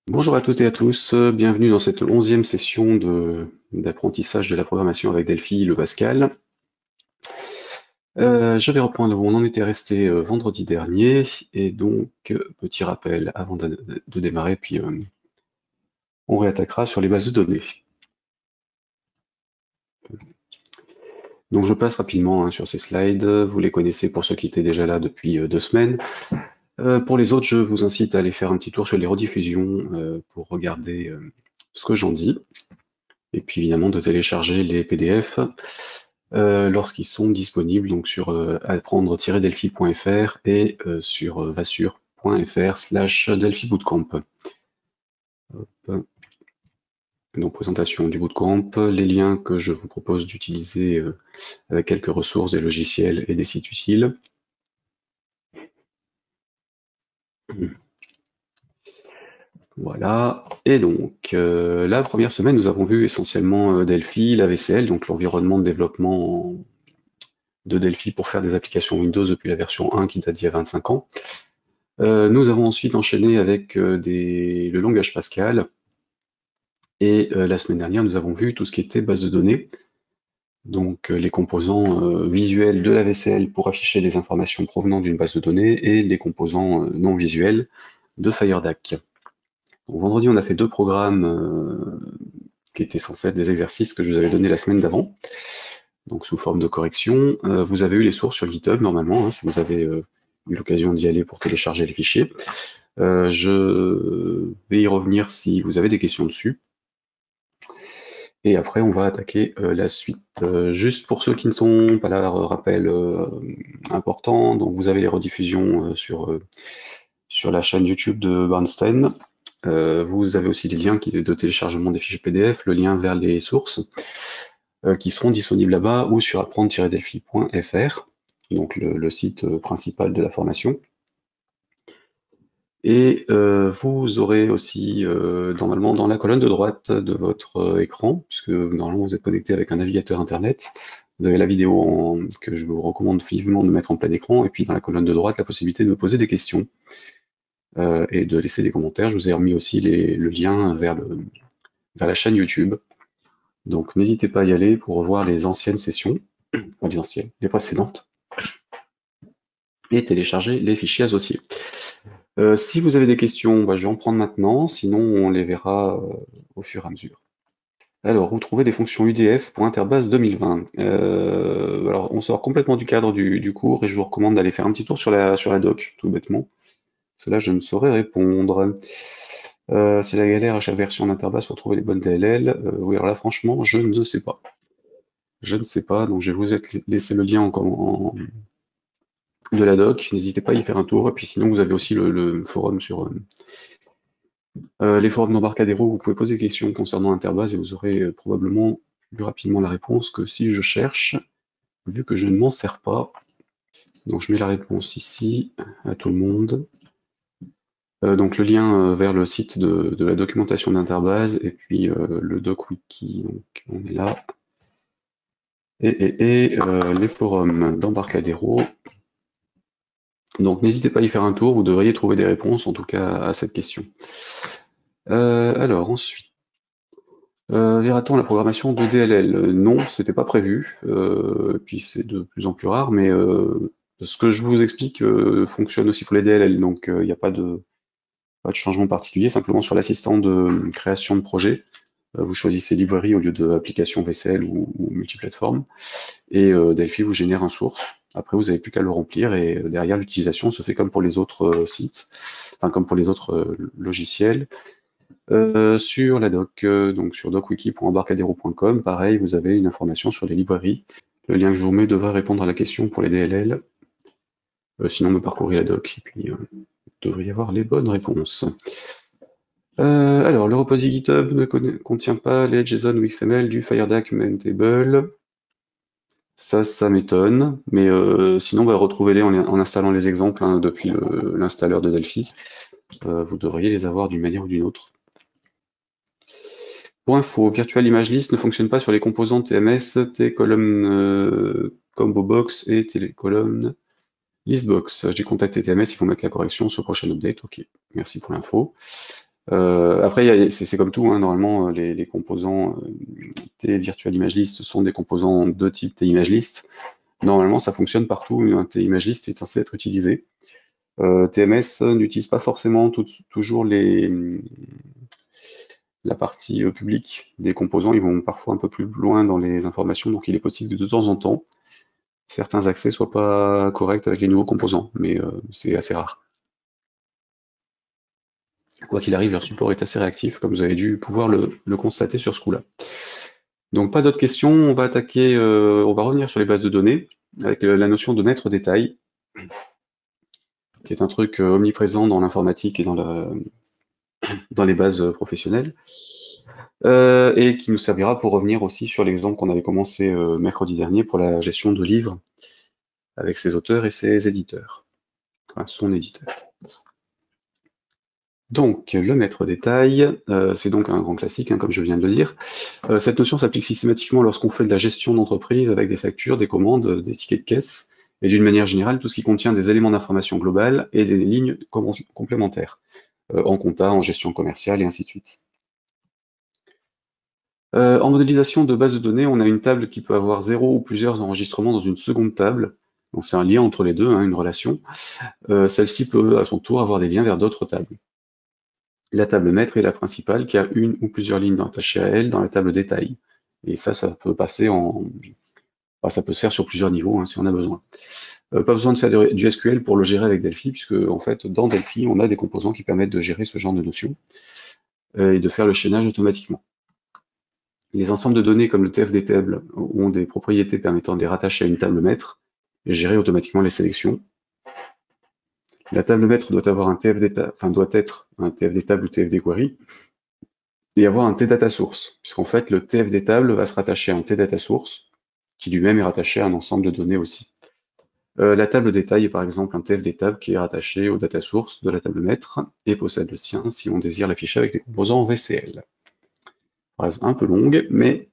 Bonjour à toutes et à tous, bienvenue dans cette 11e session d'apprentissage de la programmation avec Delphi le Pascal. Je vais reprendre où on en était resté vendredi dernier, et donc petit rappel avant de démarrer, puis on réattaquera sur les bases de données. Donc je passe rapidement sur ces slides, vous les connaissez pour ceux qui étaient déjà là depuis 2 semaines. Pour les autres, je vous incite à aller faire un petit tour sur les rediffusions pour regarder ce que j'en dis, et puis évidemment de télécharger les PDF lorsqu'ils sont disponibles donc sur apprendre-delphi.fr et sur vassure.fr/delphi bootcamp. Donc présentation du bootcamp, les liens que je vous propose d'utiliser avec quelques ressources, des logiciels et des sites utiles. Voilà, et donc la première semaine, nous avons vu essentiellement Delphi, la VCL, donc l'environnement de développement de Delphi pour faire des applications Windows depuis la version 1 qui date d'il y a 25 ans. Nous avons ensuite enchaîné avec le langage Pascal, et la semaine dernière, nous avons vu tout ce qui était base de données, donc les composants visuels de la VCL pour afficher des informations provenant d'une base de données, et les composants non visuels de FireDAC. Donc, vendredi, on a fait 2 programmes qui étaient censés être des exercices que je vous avais donnés la semaine d'avant, donc sous forme de correction. Vous avez eu les sources sur GitHub normalement, si vous avez eu l'occasion d'y aller pour télécharger les fichiers. Je vais y revenir si vous avez des questions dessus. Et après, on va attaquer la suite. Juste pour ceux qui ne sont pas là, rappel important, donc vous avez les rediffusions sur la chaîne YouTube de Bernstein. Vous avez aussi les liens de téléchargement des fichiers PDF, le lien vers les sources qui seront disponibles là-bas ou sur apprendre-delphi.fr, donc le site principal de la formation. Et vous aurez aussi normalement dans la colonne de droite de votre écran, puisque normalement vous êtes connecté avec un navigateur internet, vous avez la vidéo que je vous recommande vivement de mettre en plein écran, et puis dans la colonne de droite la possibilité de me poser des questions et de laisser des commentaires. Je vous ai remis aussi le lien vers la chaîne YouTube, donc n'hésitez pas à y aller pour revoir les anciennes sessions, les précédentes, et télécharger les fichiers associés. Si vous avez des questions, je vais en prendre maintenant, sinon on les verra au fur et à mesure. Alors, vous trouvez des fonctions UDF pour Interbase 2020. Alors, on sort complètement du cadre du cours et je vous recommande d'aller faire un petit tour sur la doc, tout bêtement. Cela, je ne saurais répondre. C'est la galère à chaque version d'Interbase pour trouver les bonnes DLL. Oui, alors là, franchement, je ne sais pas. Je ne sais pas, donc je vais vous laisser le lien de la doc. N'hésitez pas à y faire un tour. Et puis sinon, vous avez aussi le forum sur les forums d'Embarcadero où vous pouvez poser des questions concernant Interbase et vous aurez probablement plus rapidement la réponse que si je cherche, vu que je ne m'en sers pas. Donc je mets la réponse ici à tout le monde. Donc le lien vers le site de la documentation d'Interbase et puis le doc wiki, donc on est là. Et les forums d'Embarcadero. Donc n'hésitez pas à y faire un tour, vous devriez trouver des réponses en tout cas à cette question. Alors ensuite, verra-t-on la programmation de DLL? Non, c'était pas prévu, puis c'est de plus en plus rare, mais ce que je vous explique fonctionne aussi pour les DLL, donc il n'y a pas de changement particulier, simplement sur l'assistant de création de projet, vous choisissez librairie au lieu de application VCL ou multiplateforme, et Delphi vous génère un source. Après, vous n'avez plus qu'à le remplir, et derrière, l'utilisation se fait comme pour les autres sites, enfin comme pour les autres logiciels. Sur la doc, donc sur docwiki.embarcadero.com, pareil, vous avez une information sur les librairies. Le lien que je vous mets devrait répondre à la question pour les DLL. Sinon, me parcourir la doc, et puis vous devriez avoir les bonnes réponses. Alors, le repository GitHub ne contient pas les JSON ou XML du FireDAC Maintable. Ça m'étonne, mais sinon, retrouvez-les en installant les exemples depuis l'installeur de Delphi. Vous devriez les avoir d'une manière ou d'une autre. Pour info, Virtual Image List ne fonctionne pas sur les composants TMS, T-column combo box et T-column listbox. J'ai contacté TMS, ils vont mettre la correction sur le prochain update. Ok, merci pour l'info. Après, c'est comme tout, hein, normalement, les composants T-Virtual Image List sont des composants de type T-ImageList. Normalement, ça fonctionne partout, un T-ImageList est censé être utilisé. TMS n'utilise pas forcément toujours la partie publique des composants, ils vont parfois un peu plus loin dans les informations, donc il est possible que de temps en temps, certains accès soient pas corrects avec les nouveaux composants, mais c'est assez rare. Quoi qu'il arrive, leur support est assez réactif, comme vous avez dû pouvoir le constater sur ce coup-là. Donc pas d'autres questions, on va attaquer, on va revenir sur les bases de données, avec la notion de maître détail, qui est un truc omniprésent dans l'informatique et dans les bases professionnelles, et qui nous servira pour revenir aussi sur l'exemple qu'on avait commencé mercredi dernier pour la gestion de livres, avec ses auteurs et ses éditeurs, enfin son éditeur. Donc, le maître détail, c'est donc un grand classique, hein, comme je viens de le dire. Cette notion s'applique systématiquement lorsqu'on fait de la gestion d'entreprise avec des factures, des commandes, des tickets de caisse, et d'une manière générale, tout ce qui contient des éléments d'information globale et des lignes complémentaires, en compta, en gestion commerciale, et ainsi de suite. En modélisation de base de données, on a une table qui peut avoir 0 ou plusieurs enregistrements dans une seconde table. Donc c'est un lien entre les deux, hein, une relation. Celle-ci peut à son tour avoir des liens vers d'autres tables. La table maître est la principale qui a une ou plusieurs lignes attachées à elle dans la table détail. Et ça peut passer ça peut se faire sur plusieurs niveaux, hein, si on a besoin. Pas besoin de faire du SQL pour le gérer avec Delphi, puisque en fait, dans Delphi, on a des composants qui permettent de gérer ce genre de notions et de faire le chaînage automatiquement. Les ensembles de données comme le TF des tables ont des propriétés permettant de les rattacher à une table maître et gérer automatiquement les sélections. La table maître doit avoir un TF des tables, enfin doit être un TF des tables ou TF des queries, et avoir un T-data source, puisqu'en fait le TF des tables va se rattacher à un T-data source, qui lui-même est rattaché à un ensemble de données aussi. La table détail est par exemple un TF des tables qui est rattaché au data source de la table maître et possède le sien si on désire l'afficher avec des composants en VCL. Phrase un peu longue, mais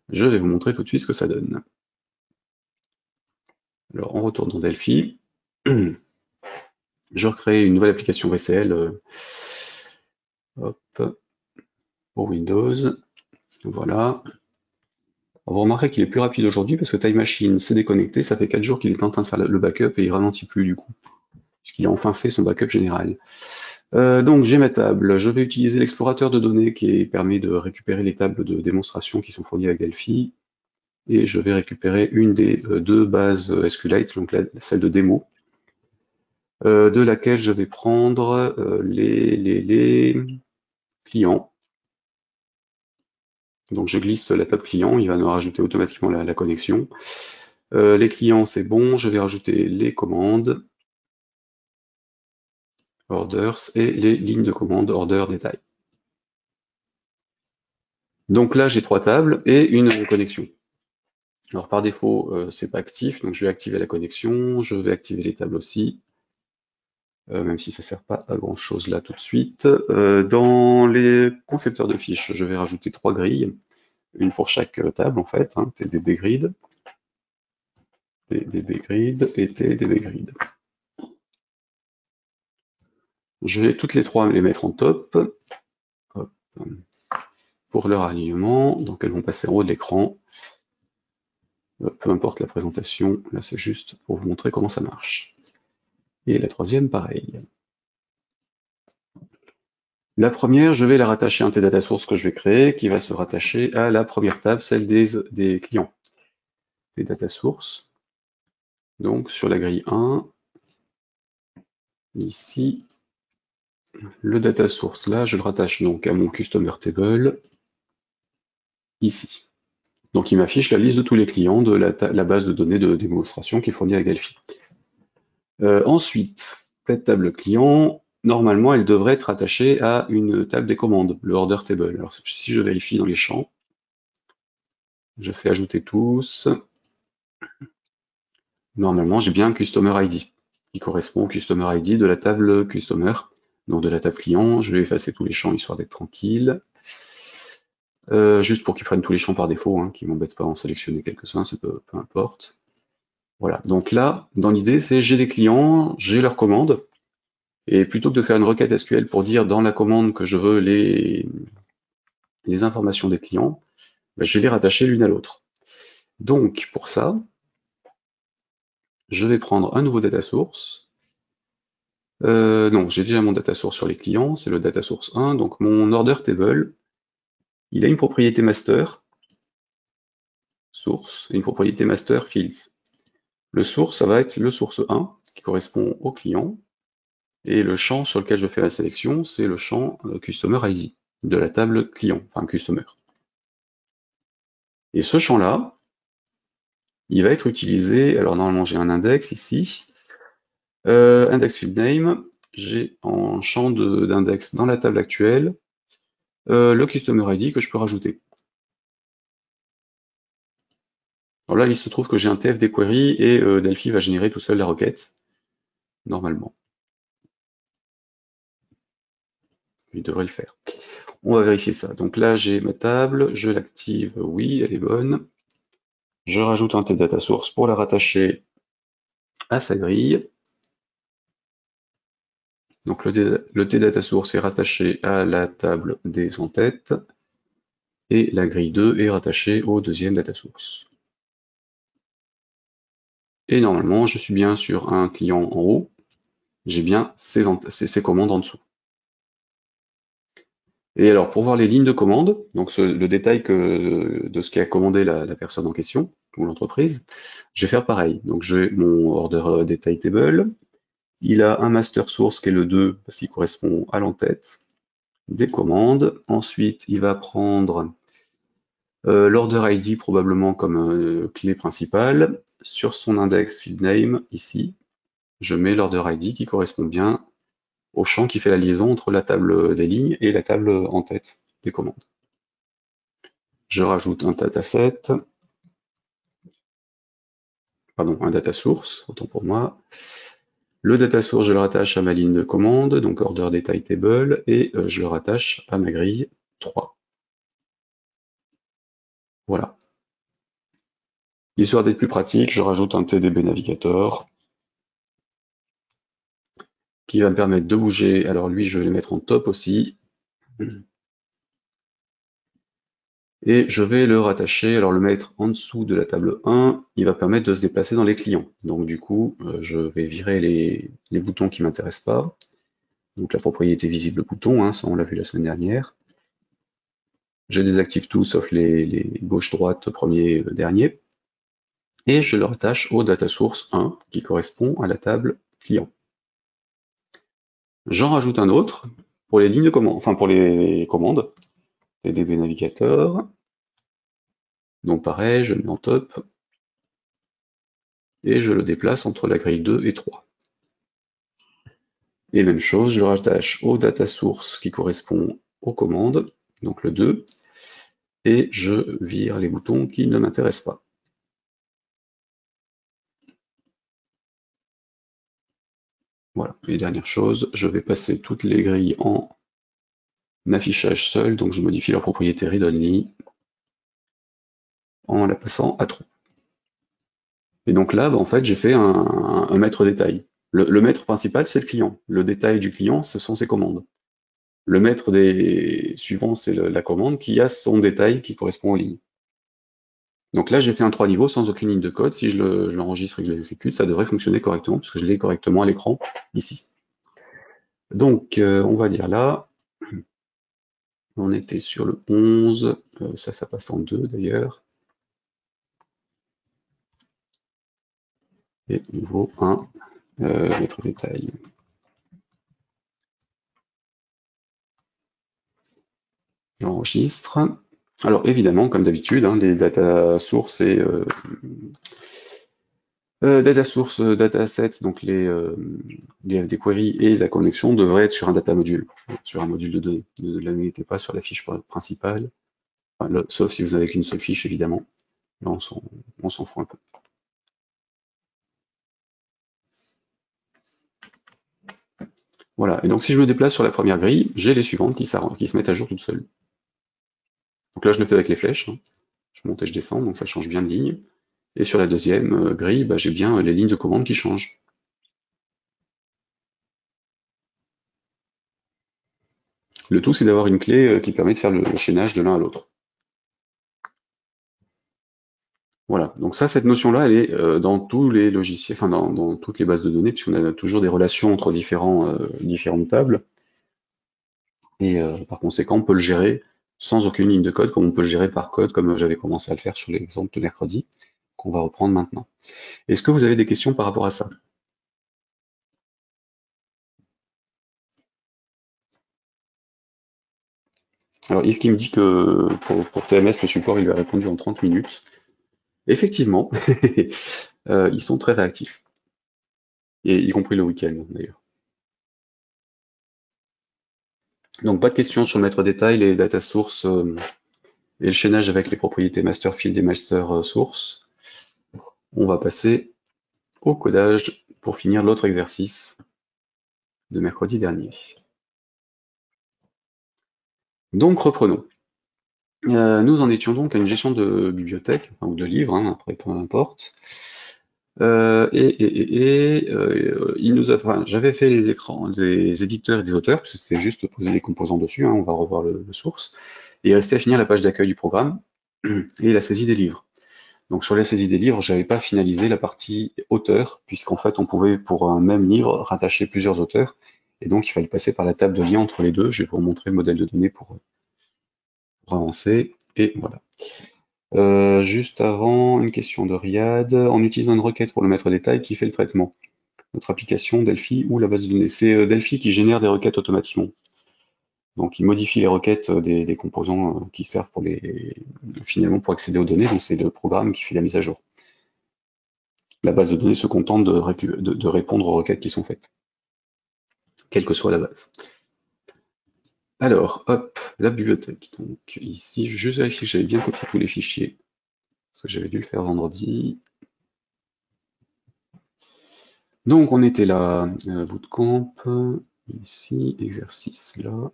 je vais vous montrer tout de suite ce que ça donne. Alors on retourne dans Delphi. Je recrée une nouvelle application VCL pour Windows. Voilà. Vous remarquerez qu'il est plus rapide aujourd'hui parce que Time Machine s'est déconnecté, ça fait 4 jours qu'il est en train de faire le backup et il ralentit plus du coup, puisqu'il a enfin fait son backup général. Donc j'ai ma table, je vais utiliser l'explorateur de données qui permet de récupérer les tables de démonstration qui sont fournies avec Delphi, et je vais récupérer une des deux bases SQLite, donc celle de démo, de laquelle je vais prendre les clients. Donc je glisse la table client, il va nous rajouter automatiquement la connexion. Les clients, c'est bon, je vais rajouter les commandes, orders, et les lignes de commande, order, détail. Donc là, j'ai 3 tables et une connexion. Alors par défaut, c'est pas actif, donc je vais activer la connexion, je vais activer les tables aussi, même si ça sert pas à grand chose là tout de suite. Dans les concepteurs de fiches, je vais rajouter 3 grilles, une pour chaque table en fait, hein, TDB grid, TDB grid et TDB grid. Je vais toutes les 3 les mettre en top. Hop. Pour leur alignement, donc elles vont passer en haut de l'écran. Peu importe la présentation, là c'est juste pour vous montrer comment ça marche. Et la troisième, pareil. La première, je vais la rattacher à un T-data source que je vais créer, qui va se rattacher à la première table, celle des clients. T-data source. Donc sur la grille 1, ici, le data source là, je le rattache donc à mon customer table, ici. Donc il m'affiche la liste de tous les clients de la base de données de démonstration qui est fournie avec Delphi. Ensuite, cette table client, normalement, elle devrait être attachée à une table des commandes, le order table. Alors si je vérifie dans les champs, je fais ajouter tous. Normalement, j'ai bien un customer ID qui correspond au customer ID de la table customer, donc de la table client. Je vais effacer tous les champs histoire d'être tranquille. Juste pour qu'ils prennent tous les champs par défaut, hein, qu'ils ne m'embêtent pas à en sélectionner quelques-uns, peu importe. Voilà, donc là, dans l'idée, c'est j'ai des clients, j'ai leurs commandes, Et plutôt que de faire une requête SQL pour dire dans la commande que je veux les informations des clients, ben, je vais les rattacher l'une à l'autre. Donc pour ça, je vais prendre un nouveau data source. Non, j'ai déjà mon data source sur les clients, c'est le data source 1, donc mon order table, il a une propriété master, source, et une propriété master fields. Le source, ça va être le source 1, qui correspond au client, et le champ sur lequel je fais la sélection, c'est le champ Customer ID, de la table client, enfin Customer. Et ce champ-là, il va être utilisé, alors normalement j'ai un index ici, index field name, j'ai en champ d'index dans la table actuelle, le Customer ID que je peux rajouter. Alors là, il se trouve que j'ai un TFD query et Delphi va générer tout seul la requête, normalement. Il devrait le faire. On va vérifier ça. Donc là, j'ai ma table, je l'active, oui, elle est bonne. Je rajoute un tData source pour la rattacher à sa grille. Donc le tData source est rattaché à la table des en-têtes et la grille 2 est rattachée au deuxième data source. Et normalement, je suis bien sur un client en haut, j'ai bien ces commandes en dessous. Et alors, pour voir les lignes de commande, donc le détail de ce qu'a commandé la personne en question, ou l'entreprise, je vais faire pareil. Donc, j'ai mon order detail table, il a un master source qui est le 2, parce qu'il correspond à l'entête, des commandes. Ensuite, il va prendre l'order ID probablement comme clé principale. Sur son index field name, ici, je mets l'order ID qui correspond bien au champ qui fait la liaison entre la table des lignes et la table en tête des commandes. Je rajoute un dataset, pardon, un data source, autant pour moi. Le data source, je le rattache à ma ligne de commande, donc order detail table, et je le rattache à ma grille 3. Voilà. Histoire d'être plus pratique, je rajoute un TDB Navigator qui va me permettre de bouger. Alors lui, je vais le mettre en top aussi. Et je vais le rattacher, alors le mettre en dessous de la table 1, il va permettre de se déplacer dans les clients. Donc du coup, je vais virer les boutons qui ne m'intéressent pas. Donc la propriété visible bouton, hein, ça on l'a vu la semaine dernière. Je désactive tout sauf les gauche-droite, premier, dernier. Et je le rattache au data source 1 qui correspond à la table client. J'en rajoute un autre pour les lignes de commande, enfin pour les commandes, TDB Navigator. Donc pareil, je le mets en top et je le déplace entre la grille 2 et 3. Et même chose, je le rattache au data source qui correspond aux commandes, donc le 2, et je vire les boutons qui ne m'intéressent pas. Voilà, et dernière chose, je vais passer toutes les grilles en affichage seul, donc je modifie leur propriété read-only en la passant à true. Et donc là, en fait, j'ai fait un maître détail. Le maître principal, c'est le client. Le détail du client, ce sont ses commandes. Le maître des suivants, c'est la commande qui a son détail qui correspond aux lignes. Donc là, j'ai fait un 3 niveaux sans aucune ligne de code. Si je l'enregistre et que je l'exécute, ça devrait fonctionner correctement, puisque je l'ai correctement à l'écran, ici. Donc, on va dire là, on était sur le 11, ça passe en 2 d'ailleurs. Et nouveau 1, maître détail. J'enregistre. Alors évidemment, comme d'habitude, hein, les data sources et data source, dataset, donc des queries et la connexion devraient être sur un data module, sur un module de données. Ne la mettez pas sur la fiche principale, enfin, là, sauf si vous n'avez qu'une seule fiche évidemment. Là, on s'en fout un peu. Voilà, et donc si je me déplace sur la première grille, j'ai les suivantes qui se mettent à jour toutes seules. Donc là, je le fais avec les flèches, hein. Je monte et je descends, donc ça change bien de ligne. Et sur la deuxième grille, j'ai bien les lignes de commande qui changent. Le tout, c'est d'avoir une clé qui permet de faire le chaînage de l'un à l'autre. Voilà, donc ça, cette notion-là, elle est dans tous les logiciels, enfin dans toutes les bases de données, puisqu'on a toujours des relations entre différentes tables, et par conséquent, on peut le gérer sans aucune ligne de code, comme on peut le gérer par code, comme j'avais commencé à le faire sur l'exemple de mercredi, qu'on va reprendre maintenant. Est-ce que vous avez des questions par rapport à ça? Alors Yves qui me dit que pour TMS, le support, il lui a répondu en 30 minutes. Effectivement, ils sont très réactifs, et y compris le week-end d'ailleurs. Donc pas de questions sur le maître détail, les data sources et le chaînage avec les propriétés master field et master source. On va passer au codage pour finir l'autre exercice de mercredi dernier. Donc reprenons. Nous en étions donc à une gestion de bibliothèque, enfin, ou de livres, hein, après peu importe. Enfin, j'avais fait les écrans des éditeurs et des auteurs, parce que c'était juste poser des composants dessus, hein, on va revoir le source. Et il restait à finir la page d'accueil du programme et la saisie des livres. Donc sur la saisie des livres, j'avais pas finalisé la partie auteur, puisqu'en fait on pouvait pour un même livre rattacher plusieurs auteurs, et donc il fallait passer par la table de lien entre les deux. Je vais vous montrer le modèle de données pour avancer, et voilà. Juste avant, une question de Riyad. En utilisant une requête pour le maître détail, qui fait le traitement? Notre application Delphi ou la base de données? C'est Delphi qui génère des requêtes automatiquement. Donc il modifie les requêtes des composants qui servent finalement pour accéder aux données, donc c'est le programme qui fait la mise à jour. La base de données se contente de répondre aux requêtes qui sont faites, quelle que soit la base. Alors, hop, la bibliothèque. Donc ici, je vais juste vérifier que j'avais bien copié tous les fichiers, parce que j'avais dû le faire vendredi. Donc on était là, bootcamp, ici, exercice là.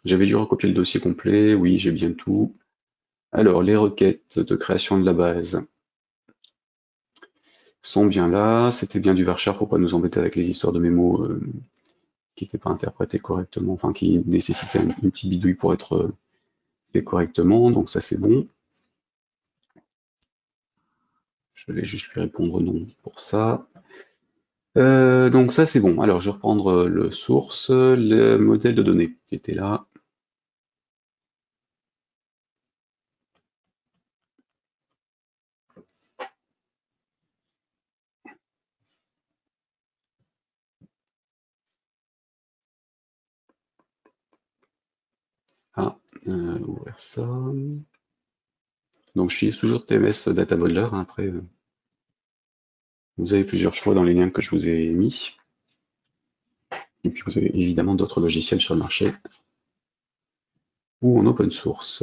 J'avais dû recopier le dossier complet, oui, j'ai bien tout. Alors, les requêtes de création de la base sont bien là. C'était bien du Varchar pour pas nous embêter avec les histoires de mémo qui n'étaient pas interprétées correctement, enfin qui nécessitaient une petite bidouille pour être fait correctement. Donc ça c'est bon. Je vais juste lui répondre non pour ça. Donc ça c'est bon. Alors je vais reprendre le source, le modèle de données qui était là. Ah, ouvrir ça. Donc je utilise toujours TMS Data Modeler, hein, après vous avez plusieurs choix dans les liens que je vous ai mis. Et puis vous avez évidemment d'autres logiciels sur le marché ou en open source.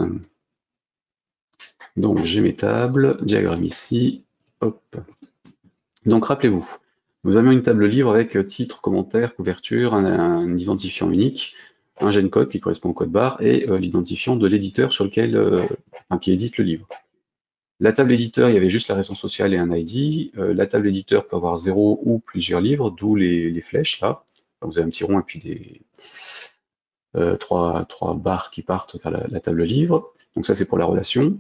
Donc j'ai mes tables, diagramme ici, hop. Donc rappelez-vous, nous avions une table livre avec titre, commentaire, couverture, un identifiant unique, un GENCODE qui correspond au code barre et l'identifiant de l'éditeur sur lequel, qui édite le livre. La table éditeur, il y avait juste la raison sociale et un ID. La table éditeur peut avoir 0 ou plusieurs livres, d'où les flèches là. Vous avez un petit rond et puis trois barres qui partent vers la table livre. Donc ça c'est pour la relation.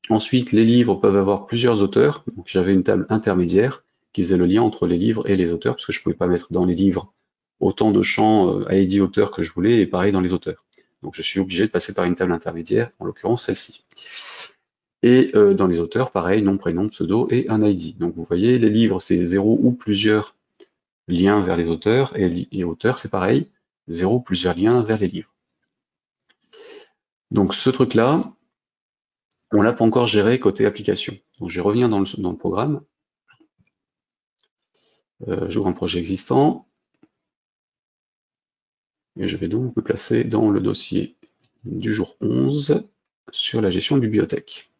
Ensuite, les livres peuvent avoir plusieurs auteurs. Donc j'avais une table intermédiaire qui faisait le lien entre les livres et les auteurs, parce que je ne pouvais pas mettre dans les livres autant de champs ID auteur que je voulais, et pareil dans les auteurs. Donc je suis obligé de passer par une table intermédiaire, en l'occurrence celle-ci. Et dans les auteurs, pareil, nom, prénom, pseudo et un ID. Donc vous voyez, les livres, c'est 0 ou plusieurs liens vers les auteurs, et auteurs, c'est pareil, 0 ou plusieurs liens vers les livres. Donc ce truc-là, on l'a pas encore géré côté application. Donc je vais revenir dans le programme. J'ouvre un projet existant. Et je vais donc me placer dans le dossier du jour 11 sur la gestion de bibliothèque.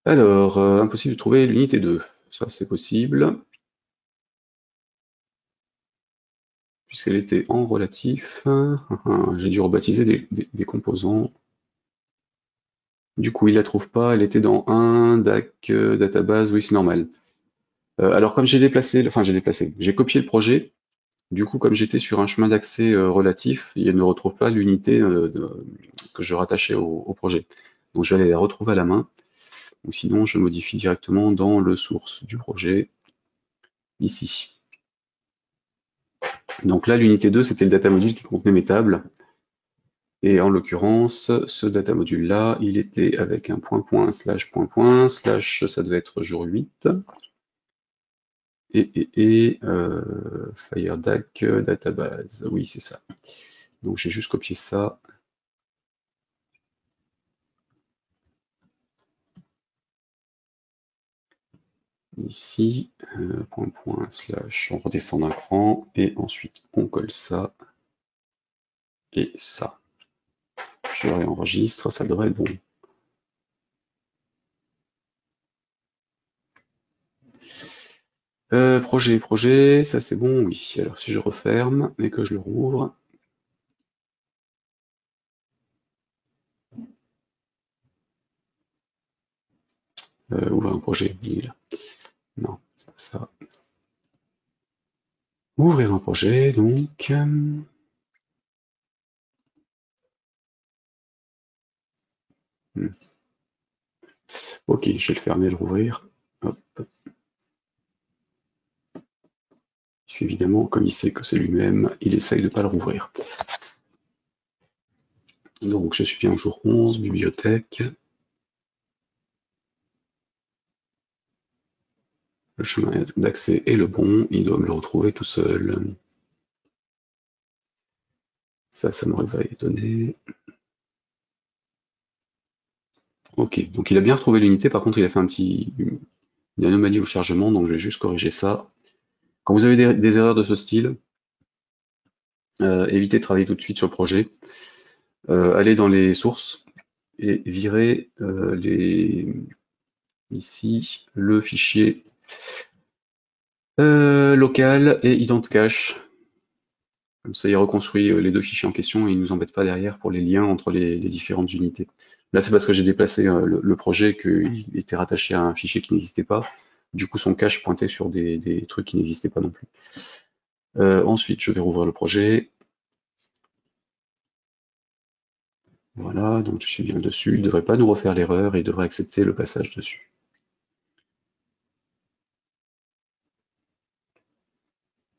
Alors, impossible de trouver l'unité 2. Ça, c'est possible. Puisqu'elle était en relatif. J'ai dû rebaptiser des composants. Du coup, il la trouve pas. Elle était dans un DAC database. Oui, c'est normal. Alors comme j'ai copié le projet. Du coup, comme j'étais sur un chemin d'accès relatif, il ne retrouve pas l'unité que je rattachais au projet. Donc je vais aller la retrouver à la main. Ou sinon, je modifie directement dans le source du projet, ici. Donc là, l'unité 2, c'était le data module qui contenait mes tables. Et en l'occurrence, ce data module-là, il était avec un point, slash, ça devait être jour 8. FireDAC, database, oui, c'est ça. Donc j'ai juste copié ça. Ici, slash, on redescend d'un cran, et ensuite on colle ça, et ça. Je réenregistre, ça devrait être bon. Projet, ça c'est bon, oui. Alors si je referme et que je le rouvre, ouvrir un projet, il est là. Non, c'est pas ça. Ouvrir un projet, donc. Ok, je vais le fermer et le rouvrir. Hop. Puisqu'évidemment, comme il sait que c'est lui-même, il essaye de ne pas le rouvrir. Donc je suis bien au jour 11, bibliothèque. Le chemin d'accès est le bon, il doit me le retrouver tout seul. Ça m'aurait pas étonné. Ok, donc il a bien retrouvé l'unité, par contre il a fait une anomalie au chargement, donc je vais juste corriger ça. Quand vous avez des erreurs de ce style, évitez de travailler tout de suite sur le projet. Allez dans les sources et virez ici le fichier local et ident cache. Comme ça, il reconstruit les deux fichiers en question et il ne nous embête pas derrière pour les liens entre les différentes unités. Là, c'est parce que j'ai déplacé le projet qu'il était rattaché à un fichier qui n'existait pas. Du coup, son cache pointait sur des trucs qui n'existaient pas non plus. Ensuite, je vais rouvrir le projet. Voilà, donc je suis bien dessus. Il ne devrait pas nous refaire l'erreur et il devrait accepter le passage dessus.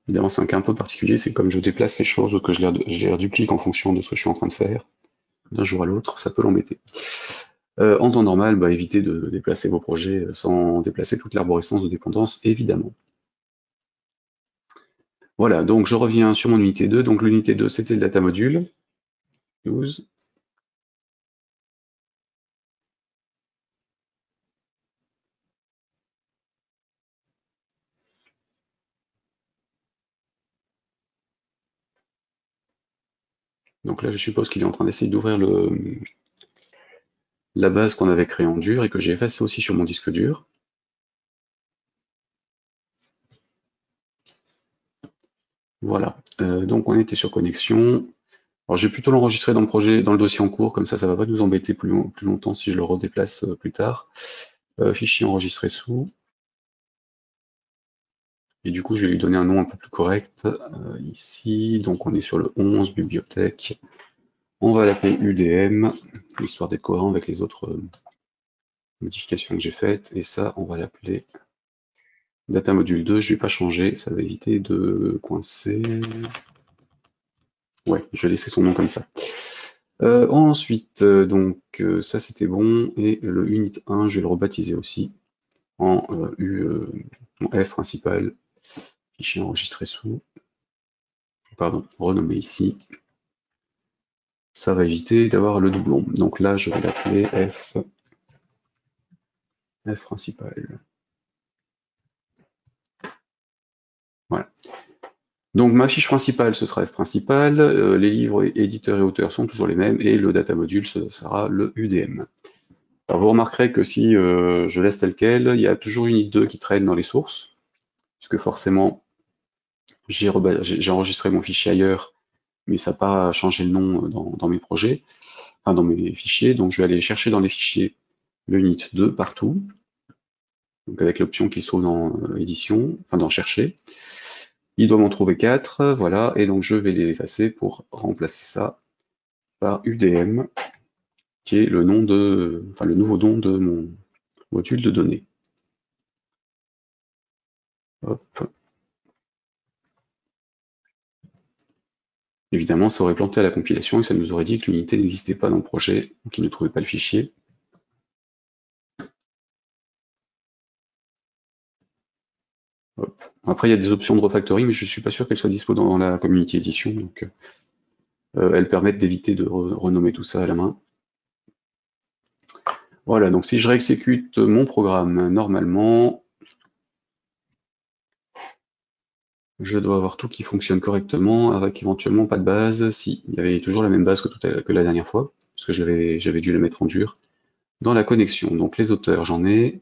Évidemment, c'est un cas un peu particulier, c'est comme je déplace les choses ou que je les reduplique en fonction de ce que je suis en train de faire. D'un jour à l'autre, ça peut l'embêter. En temps normal, évitez de déplacer vos projets sans déplacer toute l'arborescence de dépendance, évidemment. Voilà, donc je reviens sur mon unité 2. Donc l'unité 2, c'était le data module. Use. Donc là, je suppose qu'il est en train d'essayer d'ouvrir la base qu'on avait créée en dur et que j'ai effacée aussi sur mon disque dur. Voilà, donc on était sur connexion. Alors je vais plutôt l'enregistrer dans le projet, dans le dossier en cours, comme ça va pas nous embêter plus longtemps si je le redéplace plus tard. Fichier enregistré sous. Et du coup, je vais lui donner un nom un peu plus correct. Ici, donc on est sur le 11, bibliothèque. On va l'appeler UDM, histoire d'être cohérent avec les autres modifications que j'ai faites. Et ça, on va l'appeler Data Module 2. Je ne vais pas changer, ça va éviter de coincer. Ouais, je vais laisser son nom comme ça. Ensuite, ça c'était bon. Et le unit 1, je vais le rebaptiser aussi en F principal. Fichier enregistré sous. Pardon, renommé ici. Ça va éviter d'avoir le doublon. Donc là, je vais l'appeler F principal. Voilà. Donc ma fiche principale, ce sera F principal, les livres éditeurs et auteurs sont toujours les mêmes, et le data module, ce sera le UDM. Alors vous remarquerez que si je laisse tel quel, il y a toujours une unité 2 qui traîne dans les sources, puisque forcément j'ai enregistré mon fichier ailleurs, mais ça n'a pas changé le nom dans mes projets, enfin dans mes fichiers, donc je vais aller chercher dans les fichiers le unit 2 partout. donc avec l'option qui se trouve dans édition, enfin dans chercher. Il doit m'en trouver 4, voilà, et donc je vais les effacer pour remplacer ça par UDM, qui est le nom de, enfin le nouveau nom de mon module de données. Hop. Évidemment, ça aurait planté à la compilation et ça nous aurait dit que l'unité n'existait pas dans le projet, donc il ne trouvait pas le fichier. Hop. Après, il y a des options de refactoring, mais je ne suis pas sûr qu'elles soient dispo dans la community edition, donc elles permettent d'éviter de renommer tout ça à la main. Voilà, donc si je réexécute mon programme normalement, je dois avoir tout qui fonctionne correctement, avec éventuellement pas de base. Si, il y avait toujours la même base que la dernière fois, parce que j'avais dû la mettre en dur. Dans la connexion, donc les auteurs, j'en ai,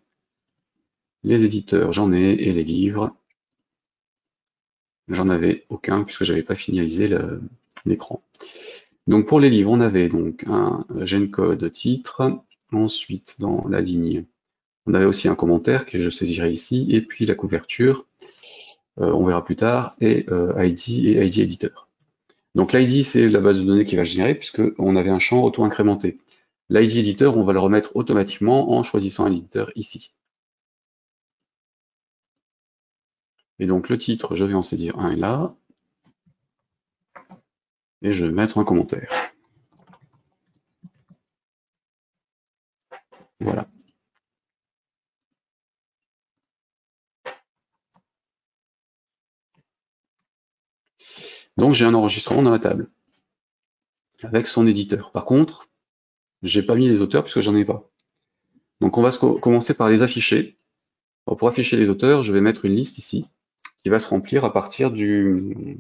les éditeurs, j'en ai, et les livres, j'en avais aucun, puisque j'avais pas finalisé l'écran. Donc pour les livres, on avait donc un gencode titre, ensuite dans la ligne, on avait aussi un commentaire que je saisirai ici, et puis la couverture, on verra plus tard, et ID et ID éditeur. Donc l'ID, c'est la base de données qui va générer, puisqu'on avait un champ auto-incrémenté. L'ID éditeur, on va le remettre automatiquement en choisissant un éditeur ici. Et donc le titre, je vais en saisir un là, et je vais mettre un commentaire. Voilà. Donc j'ai un enregistrement dans la table, avec son éditeur. Par contre, j'ai pas mis les auteurs puisque j'en ai pas. Donc on va commencer par les afficher. Alors, pour afficher les auteurs, je vais mettre une liste ici, qui va se remplir à partir d'un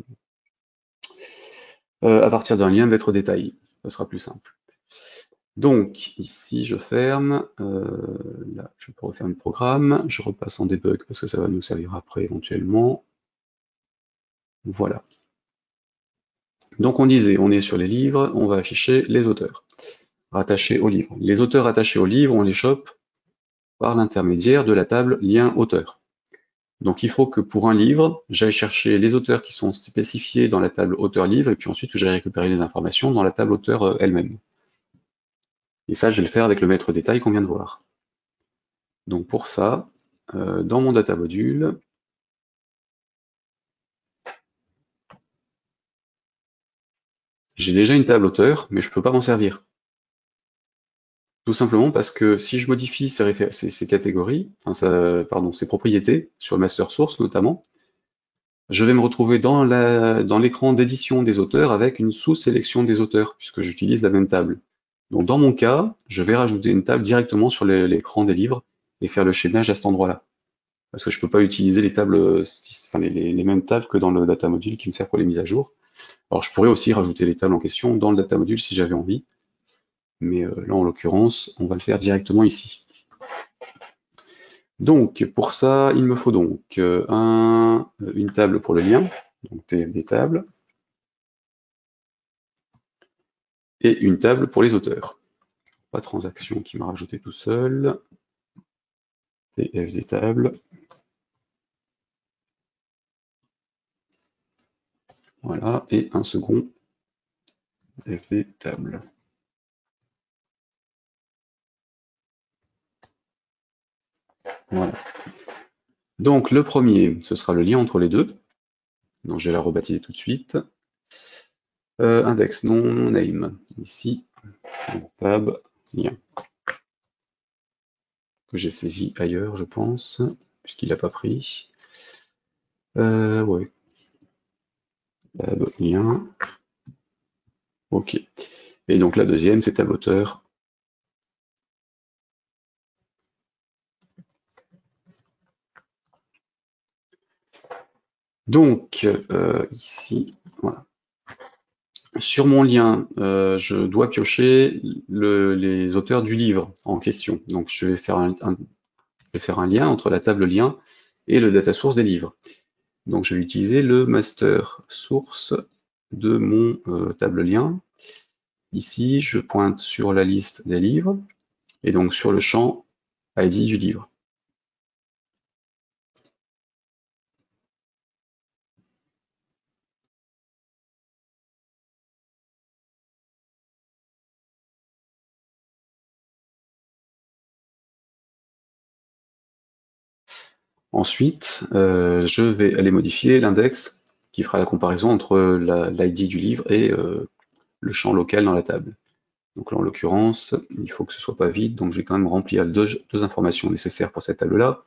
lien maître détail. Ça sera plus simple. Donc ici je ferme, là je peux refermer le programme, je repasse en debug parce que ça va nous servir après éventuellement. Voilà. Donc on disait, on est sur les livres, on va afficher les auteurs rattachés au livre. Les auteurs attachés au livre, on les chope par l'intermédiaire de la table lien auteur. Donc il faut que pour un livre, j'aille chercher les auteurs qui sont spécifiés dans la table auteur-livre, et puis ensuite que j'aille récupérer les informations dans la table auteur elle-même. Et ça, je vais le faire avec le maître détail qu'on vient de voir. Donc pour ça, dans mon data module, j'ai déjà une table auteur, mais je ne peux pas m'en servir. Tout simplement parce que si je modifie ces catégories, enfin ces propriétés, sur le master source notamment, je vais me retrouver dans l'écran d'édition des auteurs avec une sous-sélection des auteurs, puisque j'utilise la même table. Donc dans mon cas, je vais rajouter une table directement sur l'écran des livres et faire le chaînage à cet endroit-là. Parce que je ne peux pas utiliser les tables, enfin les mêmes tables que dans le data module qui me sert pour les mises à jour. Alors je pourrais aussi rajouter les tables en question dans le data module si j'avais envie, mais là en l'occurrence, on va le faire directement ici. Donc pour ça, il me faut donc une table pour le lien, donc TFD table, et une table pour les auteurs. Pas transaction qui m'a rajouté tout seul. TFD table. Voilà, et un second FD table. Voilà. Donc le premier, ce sera le lien entre les deux. Donc je vais la rebaptiser tout de suite. Index non name. Ici, tab lien. Que j'ai saisi ailleurs, je pense, puisqu'il n'a pas pris. Ouais. Tab lien. OK. Et donc la deuxième, c'est tab auteur. Donc, ici, voilà. Sur mon lien, je dois piocher les auteurs du livre en question. Donc je vais faire un lien entre la table lien et le data source des livres. Donc je vais utiliser le master source de mon table lien. Ici, je pointe sur la liste des livres et donc sur le champ ID du livre. Ensuite, je vais aller modifier l'index qui fera la comparaison entre l'ID du livre et le champ local dans la table. Donc là, en l'occurrence, il faut que ce soit pas vide, donc je vais quand même remplir deux informations nécessaires pour cette table-là.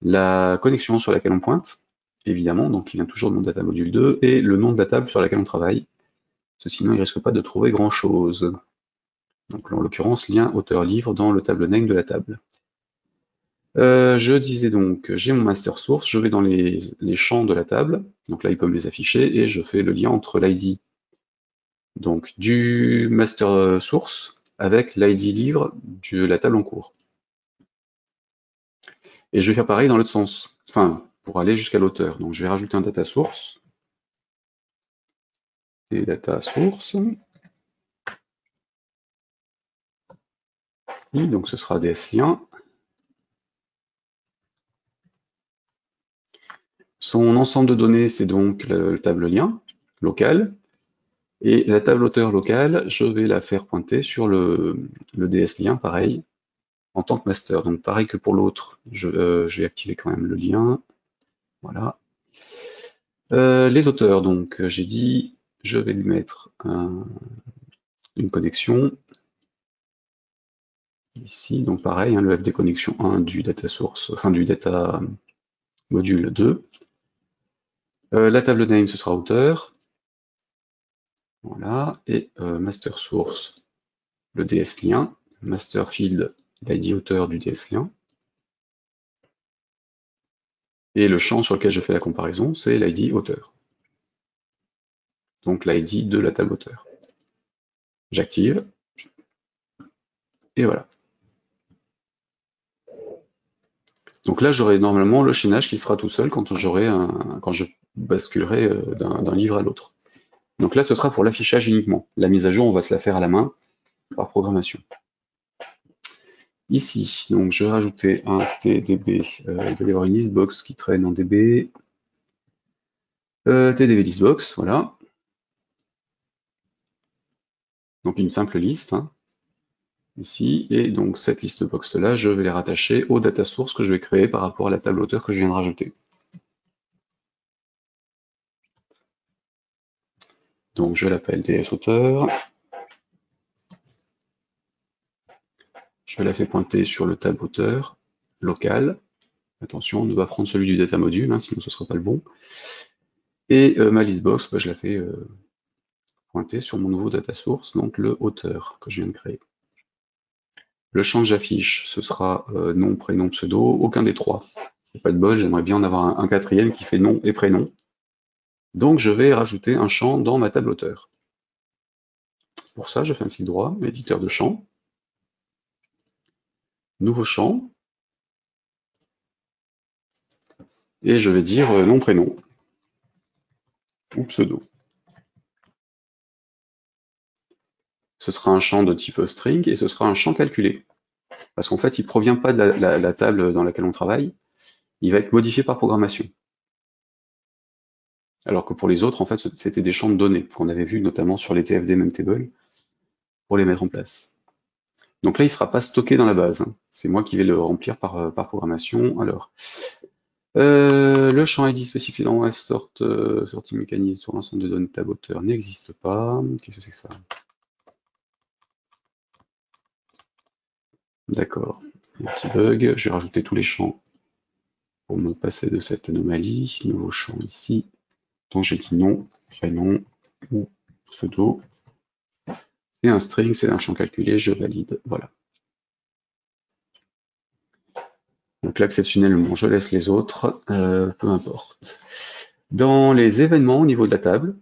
La connexion sur laquelle on pointe, évidemment, donc qui vient toujours de mon data module 2, et le nom de la table sur laquelle on travaille. Sinon, il ne risque pas de trouver grand-chose. Donc là, en l'occurrence, lien auteur-livre dans le table name de la table. Je disais donc, j'ai mon master source, je vais dans les champs de la table, donc là il peut me les afficher, et je fais le lien entre l'ID donc du master source avec l'ID livre de la table en cours. Et je vais faire pareil dans l'autre sens, enfin pour aller jusqu'à l'auteur. Donc je vais rajouter un data source, et data source, ici, donc ce sera ds-lien. Son ensemble de données, c'est donc le table lien local. Et la table auteur locale, je vais la faire pointer sur le ds-lien, pareil, en tant que master. Donc pareil que pour l'autre, je vais activer quand même le lien. Voilà. Les auteurs, donc j'ai dit, je vais lui mettre une connexion. Ici, donc pareil, hein, le FD connexion 1 du data source, enfin du data module 2. La table name, ce sera auteur. Voilà. Et master source, le ds-lien. Master field, l'ID auteur du ds-lien. Et le champ sur lequel je fais la comparaison, c'est l'ID auteur. Donc l'ID de la table auteur. J'active. Et voilà. Donc là, j'aurai normalement le chaînage qui sera tout seul quand je basculerai d'un livre à l'autre. Donc là, ce sera pour l'affichage uniquement. La mise à jour, on va se la faire à la main par programmation. Ici, donc je vais rajouter un TDB. Il doit y avoir une listbox qui traîne en DB. TDB listbox, voilà. Donc une simple liste. Hein, ici, et donc cette listbox là, je vais les rattacher au data source que je vais créer par rapport à la table auteur que je viens de rajouter. Donc je l'appelle ds auteur. Je la fais pointer sur le tab auteur local. Attention, on ne va prendre celui du data module, hein, sinon ce ne sera pas le bon. Et ma listbox, je la fais pointer sur mon nouveau data source, donc le auteur que je viens de créer. Le champ que j'affiche, ce sera nom, prénom, pseudo, aucun des trois. C'est pas de bol, j'aimerais bien en avoir un quatrième qui fait nom et prénom. Donc je vais rajouter un champ dans ma table auteur. Pour ça, je fais un clic droit, éditeur de champ, nouveau champ, et je vais dire nom, prénom, ou pseudo. Ce sera un champ de type string et ce sera un champ calculé. Parce qu'en fait, il ne provient pas de la table dans laquelle on travaille, il va être modifié par programmation. Alors que pour les autres, en fait, c'était des champs de données qu'on avait vu notamment sur les TFD Memtable pour les mettre en place. Donc là, il ne sera pas stocké dans la base. Hein. C'est moi qui vais le remplir par programmation. Alors, le champ ID spécifié dans F sortie mécanisme sur l'ensemble de données tab auteur n'existe pas. Qu'est-ce que c'est que ça? D'accord, un petit bug. Je vais rajouter tous les champs pour me passer de cette anomalie. Nouveau champ ici. Donc j'ai dit nom, prénom ou pseudo. C'est un string, c'est un champ calculé, je valide. Voilà. Donc l'exceptionnellement, je laisse les autres, peu importe. Dans les événements au niveau de la table,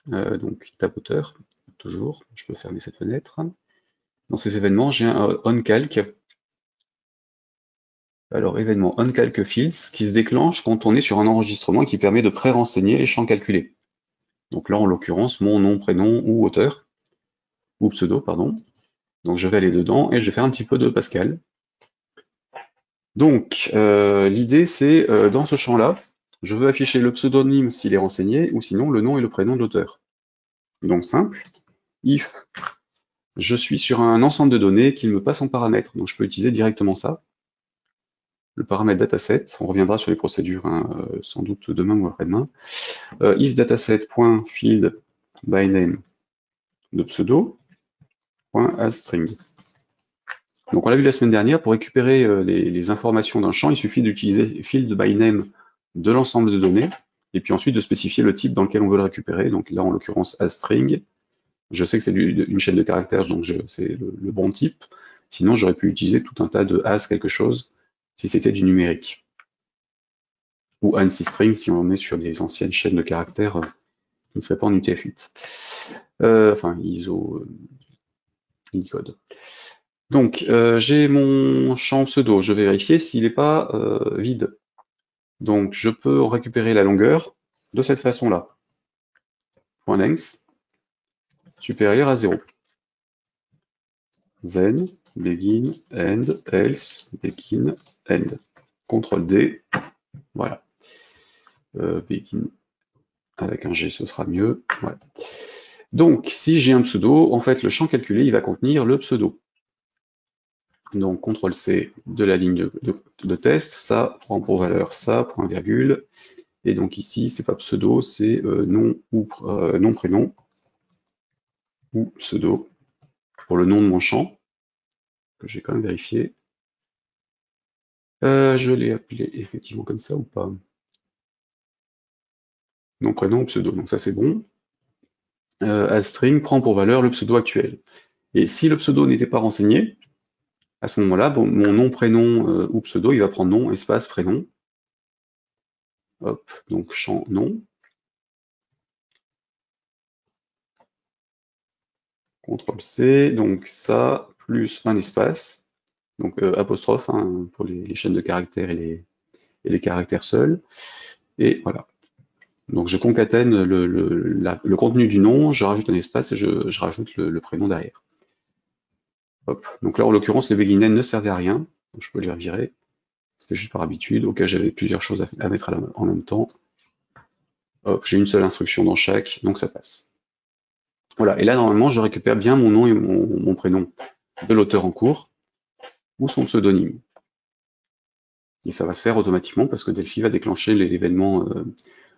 donc tab auteur, toujours, je peux fermer cette fenêtre. Dans ces événements, j'ai un onCalc. Alors, événement onCalc fields qui se déclenche quand on est sur un enregistrement et qui permet de pré-renseigner les champs calculés. Donc là, en l'occurrence, mon nom, prénom ou auteur, ou pseudo, pardon. Donc je vais aller dedans et je vais faire un petit peu de Pascal. Donc, l'idée, c'est, dans ce champ-là, je veux afficher le pseudonyme s'il est renseigné, ou sinon le nom et le prénom de l'auteur. Donc simple, if je suis sur un ensemble de données qu'il me passe en paramètres, donc je peux utiliser directement ça. le paramètre dataset. On reviendra sur les procédures hein, sans doute demain ou après-demain. If dataset.field by name de pseudo .asString. Donc on l'a vu la semaine dernière, pour récupérer les informations d'un champ, il suffit d'utiliser field by name de l'ensemble de données, et puis ensuite de spécifier le type dans lequel on veut le récupérer. Donc là, en l'occurrence, asString. Je sais que c'est une chaîne de caractères, donc c'est le bon type. Sinon, j'aurais pu utiliser tout un tas de as quelque chose si c'était du numérique. Ou ANSI string si on est sur des anciennes chaînes de caractères qui ne seraient pas en UTF-8. Enfin, ISO Unicode. Donc, j'ai mon champ pseudo. Je vais vérifier s'il n'est pas vide. Donc, je peux récupérer la longueur de cette façon-là. Point length supérieur à 0. Then, begin, end, else, begin, end. CTRL D. Voilà. Begin avec un G, ce sera mieux. Voilà. Donc, si j'ai un pseudo, en fait, le champ calculé, il va contenir le pseudo. Donc, CTRL C de la ligne de test, ça prend pour valeur ça, point virgule. Et donc ici, c'est pas pseudo, c'est nom ou nom prénom ou pseudo pour le nom de mon champ, que j'ai quand même vérifié. Je l'ai appelé effectivement comme ça ou pas? Nom, prénom ou pseudo, donc ça c'est bon. ASString prend pour valeur le pseudo actuel. Et si le pseudo n'était pas renseigné, à ce moment-là, bon, mon nom, prénom ou pseudo, il va prendre nom, espace, prénom. Hop, donc champ nom. CTRL C, donc ça, plus un espace, donc apostrophe hein, pour les chaînes de caractères et les caractères seuls. Et voilà. Donc je concatène le contenu du nom, je rajoute un espace et je rajoute le prénom derrière. Hop. Donc là, en l'occurrence, les begin ne servaient à rien, donc je peux les revirer. C'était juste par habitude. Ok, j'avais plusieurs choses à mettre en même temps. Hop, j'ai une seule instruction dans chaque, donc ça passe. Voilà, et là, normalement, je récupère bien mon nom et mon prénom de l'auteur en cours, ou son pseudonyme. Et ça va se faire automatiquement parce que Delphi va déclencher l'événement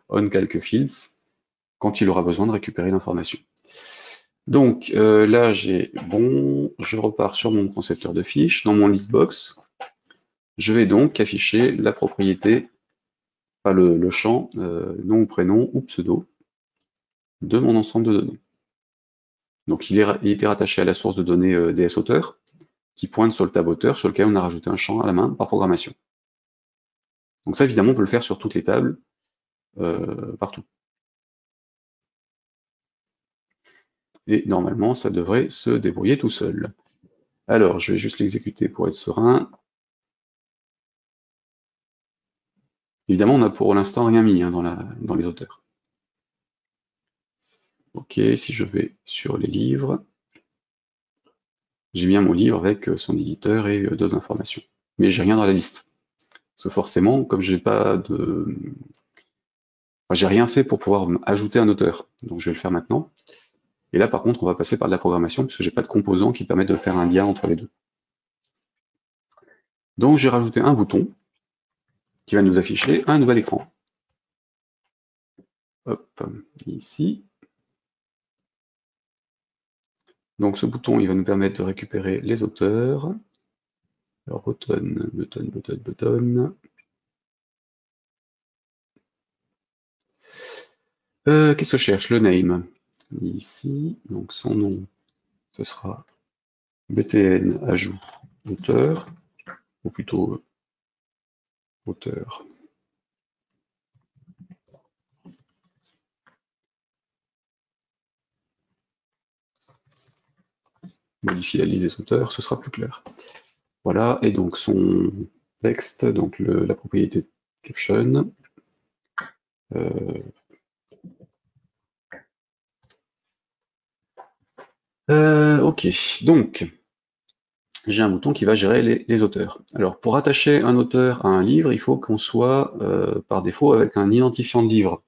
onCalcFields quand il aura besoin de récupérer l'information. Donc là j'ai bon, je repars sur mon concepteur de fiches, dans mon listbox, je vais donc afficher la propriété, enfin le champ nom ou prénom ou pseudo de mon ensemble de données. Donc il était rattaché à la source de données DS auteur, qui pointe sur le tab auteur sur lequel on a rajouté un champ à la main par programmation. Donc ça évidemment on peut le faire sur toutes les tables, partout. Et normalement, ça devrait se débrouiller tout seul. Alors, je vais juste l'exécuter pour être serein. Évidemment, on n'a pour l'instant rien mis hein, dans les auteurs. Ok, si je vais sur les livres, j'ai bien mon livre avec son éditeur et d'autres informations. Mais j'ai rien dans la liste. Parce que forcément, comme j'ai pas de... Enfin, j'ai rien fait pour pouvoir ajouter un auteur. Donc je vais le faire maintenant. Et là, par contre, on va passer par de la programmation, puisque j'ai pas de composants qui permettent de faire un lien entre les deux. Donc j'ai rajouté un bouton qui va nous afficher un nouvel écran. Hop, ici. Donc ce bouton, il va nous permettre de récupérer les auteurs. Alors button. Qu'est-ce que je cherche? Le name. Ici, donc son nom, ce sera btn ajout auteur, ou plutôt auteur. Modifier la liste des auteurs, ce sera plus clair. Voilà, et donc son texte, donc la propriété caption. Ok, donc j'ai un bouton qui va gérer les auteurs. Alors pour attacher un auteur à un livre, il faut qu'on soit par défaut avec un identifiant de livre.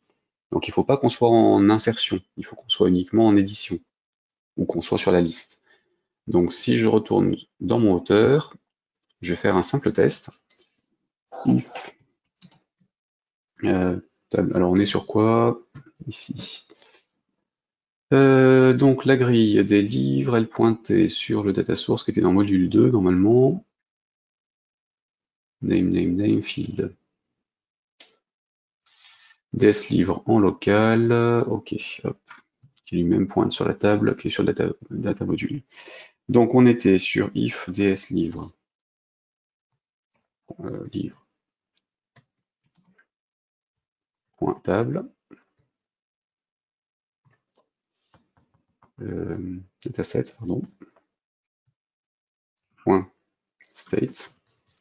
Donc il ne faut pas qu'on soit en insertion, il faut qu'on soit uniquement en édition, ou qu'on soit sur la liste. Donc si je retourne dans mon auteur, je vais faire un simple test. if. Alors on est sur quoi? Ici. Donc la grille des livres, elle pointait sur le data source qui était dans module 2 normalement. Name, field. Des livres en local, ok, hop, qui lui-même pointe sur la table, qui est sur data module. Donc on était sur if ds livre, livre, point table, dataset, pardon, point state.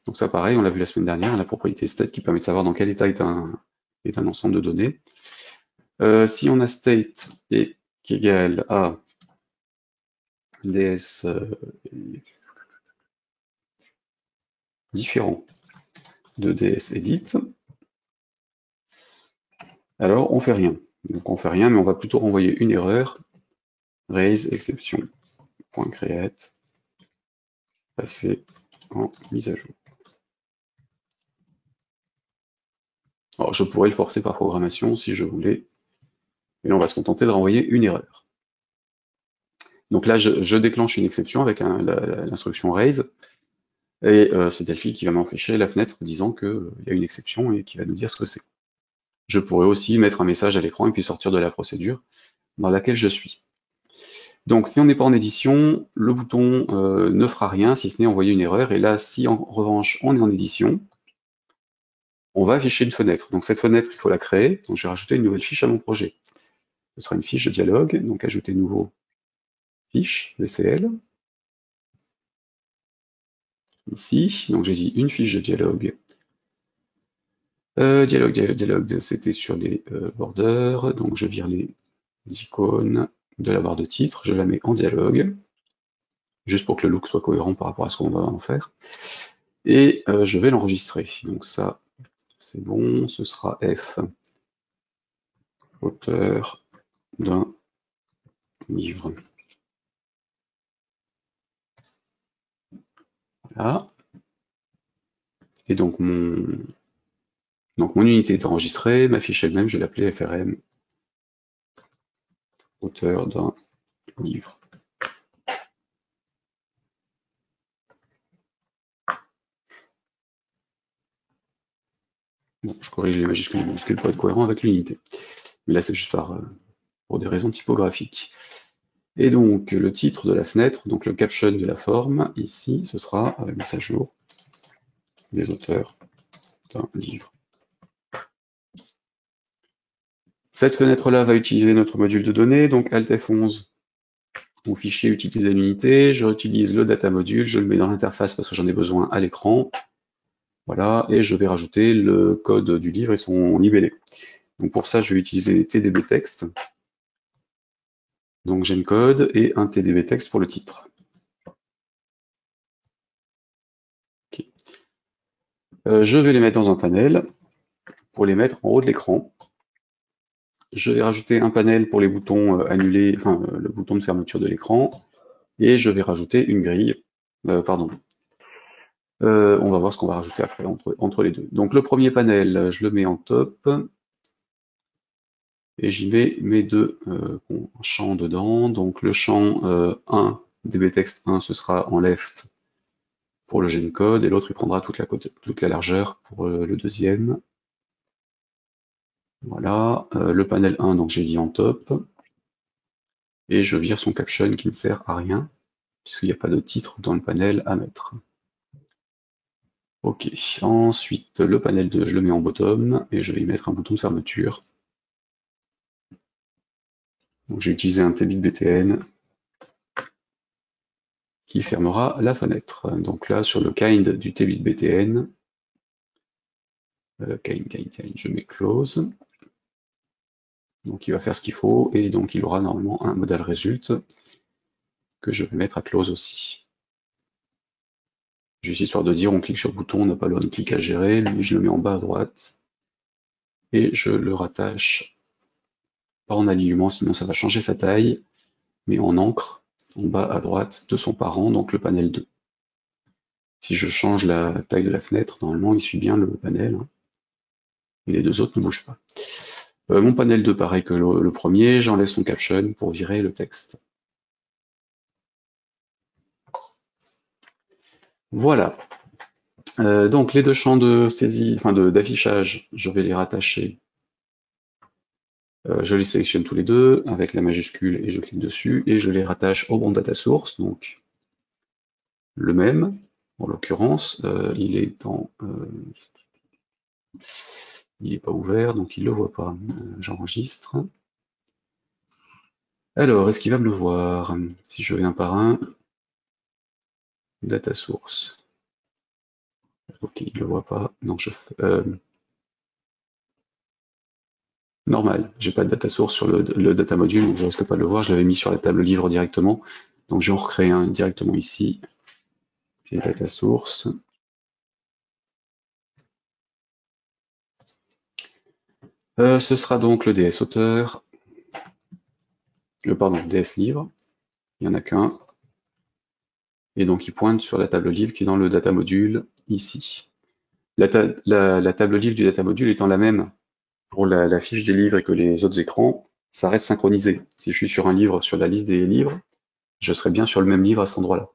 Donc ça pareil, on l'a vu la semaine dernière, la propriété state qui permet de savoir dans quel état est un ensemble de données. Si on a state est égal à ds différent de ds edit, alors on fait rien. Donc on fait rien, mais on va plutôt renvoyer une erreur, raise exception, point create, passer en mise à jour. Alors je pourrais le forcer par programmation si je voulais, mais là on va se contenter de renvoyer une erreur. Donc là je déclenche une exception avec l'instruction raise, et c'est Delphi qui va m'afficher la fenêtre disant qu'il y a une exception et qui va nous dire ce que c'est. Je pourrais aussi mettre un message à l'écran et puis sortir de la procédure dans laquelle je suis. Donc si on n'est pas en édition, le bouton ne fera rien si ce n'est envoyer une erreur, et là si en revanche on est en édition, on va afficher une fenêtre. Donc cette fenêtre, il faut la créer, donc je vais rajouter une nouvelle fiche à mon projet. Ce sera une fiche de dialogue, donc ajouter nouveau fiche, VCL. Ici, donc j'ai dit une fiche de dialogue. Dialogue, c'était sur les borders, donc je vire les icônes de la barre de titre, je la mets en dialogue, juste pour que le look soit cohérent par rapport à ce qu'on va en faire, et je vais l'enregistrer. Donc ça, c'est bon, ce sera F, auteur d'un livre. Voilà. Et donc mon unité est enregistrée, ma fiche elle-même, je vais l'appeler FRM, auteur d'un livre. Bon, je corrige les majuscules et les minuscules pour être cohérent avec l'unité. Mais là, c'est juste pour des raisons typographiques. Et donc, le titre de la fenêtre, donc le caption de la forme, ici, ce sera mise à jour des auteurs d'un livre. Cette fenêtre-là va utiliser notre module de données, donc Alt F11, mon fichier utiliser l'unité, je réutilise le data module, je le mets dans l'interface parce que j'en ai besoin à l'écran. Voilà, et je vais rajouter le code du livre et son libellé. Donc pour ça, je vais utiliser TDB Text. Donc j'ai le code et un TDB Text pour le titre. Okay. Je vais les mettre dans un panel pour les mettre en haut de l'écran. Je vais rajouter un panel pour les boutons annulés, enfin le bouton de fermeture de l'écran, et je vais rajouter une grille. On va voir ce qu'on va rajouter après entre les deux. Donc le premier panel, je le mets en top, et j'y mets mes deux champs dedans. Donc le champ 1, dbtext 1, ce sera en left pour le Gencode, et l'autre il prendra toute la largeur pour le deuxième. Voilà, le panel 1, donc j'ai dit en top, et je vire son caption qui ne sert à rien, puisqu'il n'y a pas de titre dans le panel à mettre. Ok, ensuite le panel 2, je le mets en bottom, et je vais y mettre un bouton de fermeture. Donc j'ai utilisé un tbit-btn qui fermera la fenêtre. Donc là, sur le kind du tbit-btn, je mets close. Donc il va faire ce qu'il faut, et donc il aura normalement un modal result que je vais mettre à close aussi. Juste histoire de dire, on clique sur le bouton, on n'a pas le on-click à gérer, lui je le mets en bas à droite, et je le rattache, pas en alignement, sinon ça va changer sa taille, mais en encre, en bas à droite de son parent, donc le panel 2. Si je change la taille de la fenêtre, normalement il suit bien le panel, hein, et les deux autres ne bougent pas. Mon panel 2, pareil que le premier, j'enlève son caption pour virer le texte. Voilà. Donc les deux champs de saisie, enfin d'affichage, je vais les rattacher. Je les sélectionne tous les deux avec la majuscule et je clique dessus et je les rattache au bon data source, donc le même. En l'occurrence, il est il n'est pas ouvert, donc il ne le voit pas. J'enregistre. Alors, est-ce qu'il va me le voir? Si je viens par un, data source. Ok, il ne le voit pas. Donc je fais normal, j'ai pas de data source sur le data module, donc je risque pas de le voir. Je l'avais mis sur la table livre directement. Donc je vais en recréer un directement ici. Et data source. Ce sera donc le DS auteur, pardon, DS livre, il n'y en a qu'un, et donc il pointe sur la table livre qui est dans le data module ici. La table livre du data module étant la même pour la fiche des livres et que les autres écrans, ça reste synchronisé. Si je suis sur un livre, sur la liste des livres, je serai bien sur le même livre à cet endroit-là.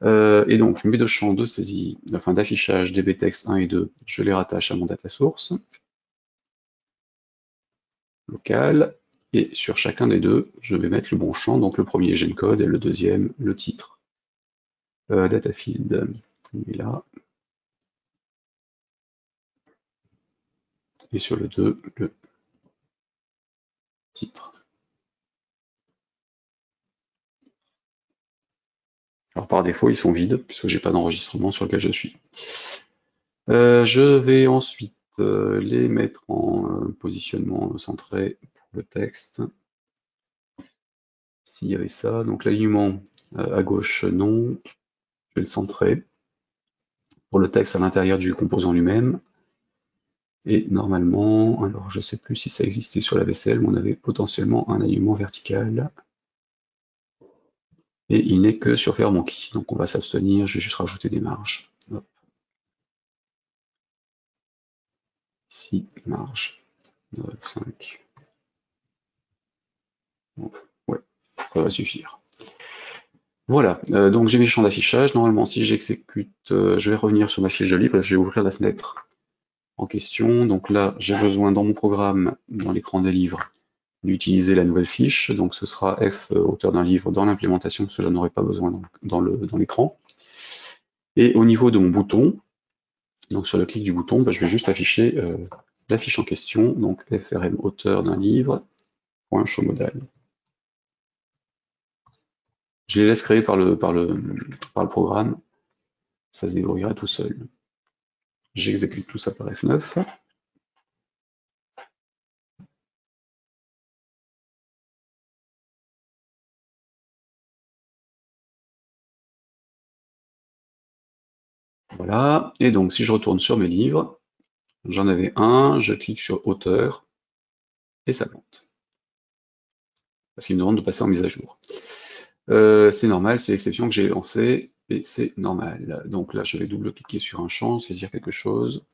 Et donc mes deux champs de saisie, enfin d'affichage dbText 1 et 2, je les rattache à mon data source local. Et sur chacun des deux, je vais mettre le bon champ, donc le premier Gencode et le deuxième le titre. Data field, il est là. Et sur le 2, le titre. Alors par défaut, ils sont vides, puisque j'ai pas d'enregistrement sur lequel je suis. Je vais ensuite les mettre en positionnement centré pour le texte. S'il y avait ça, donc l'alignement à gauche, non. Je vais le centrer. Pour le texte à l'intérieur du composant lui-même. Et normalement, alors je sais plus si ça existait sur la vaisselle, mais on avait potentiellement un alignement vertical. Et il n'est que sur faire monkey. Donc on va s'abstenir, je vais juste rajouter des marges. Hop. Ici, marge 5. Ouais, ça va suffire. Voilà, donc j'ai mes champs d'affichage. Normalement, si j'exécute, je vais revenir sur ma fiche de livre, je vais ouvrir la fenêtre en question. Donc là, j'ai besoin dans mon programme, dans l'écran des livres, d'utiliser la nouvelle fiche. Donc ce sera F, auteur d'un livre, dans l'implémentation, parce que je n'en aurai pas besoin dans l'écran. Et au niveau de mon bouton, donc sur le clic du bouton, je vais juste afficher la fiche en question, donc FRM auteur d'un livre, point show modal. Je les laisse créer par le programme, ça se débrouillera tout seul. J'exécute tout ça par F9. Voilà, et donc si je retourne sur mes livres, j'en avais un, je clique sur auteur, et ça monte. Parce qu'il me demande de passer en mise à jour. C'est normal, c'est l'exception que j'ai lancée, et c'est normal. Donc là, je vais double-cliquer sur un champ, saisir quelque chose,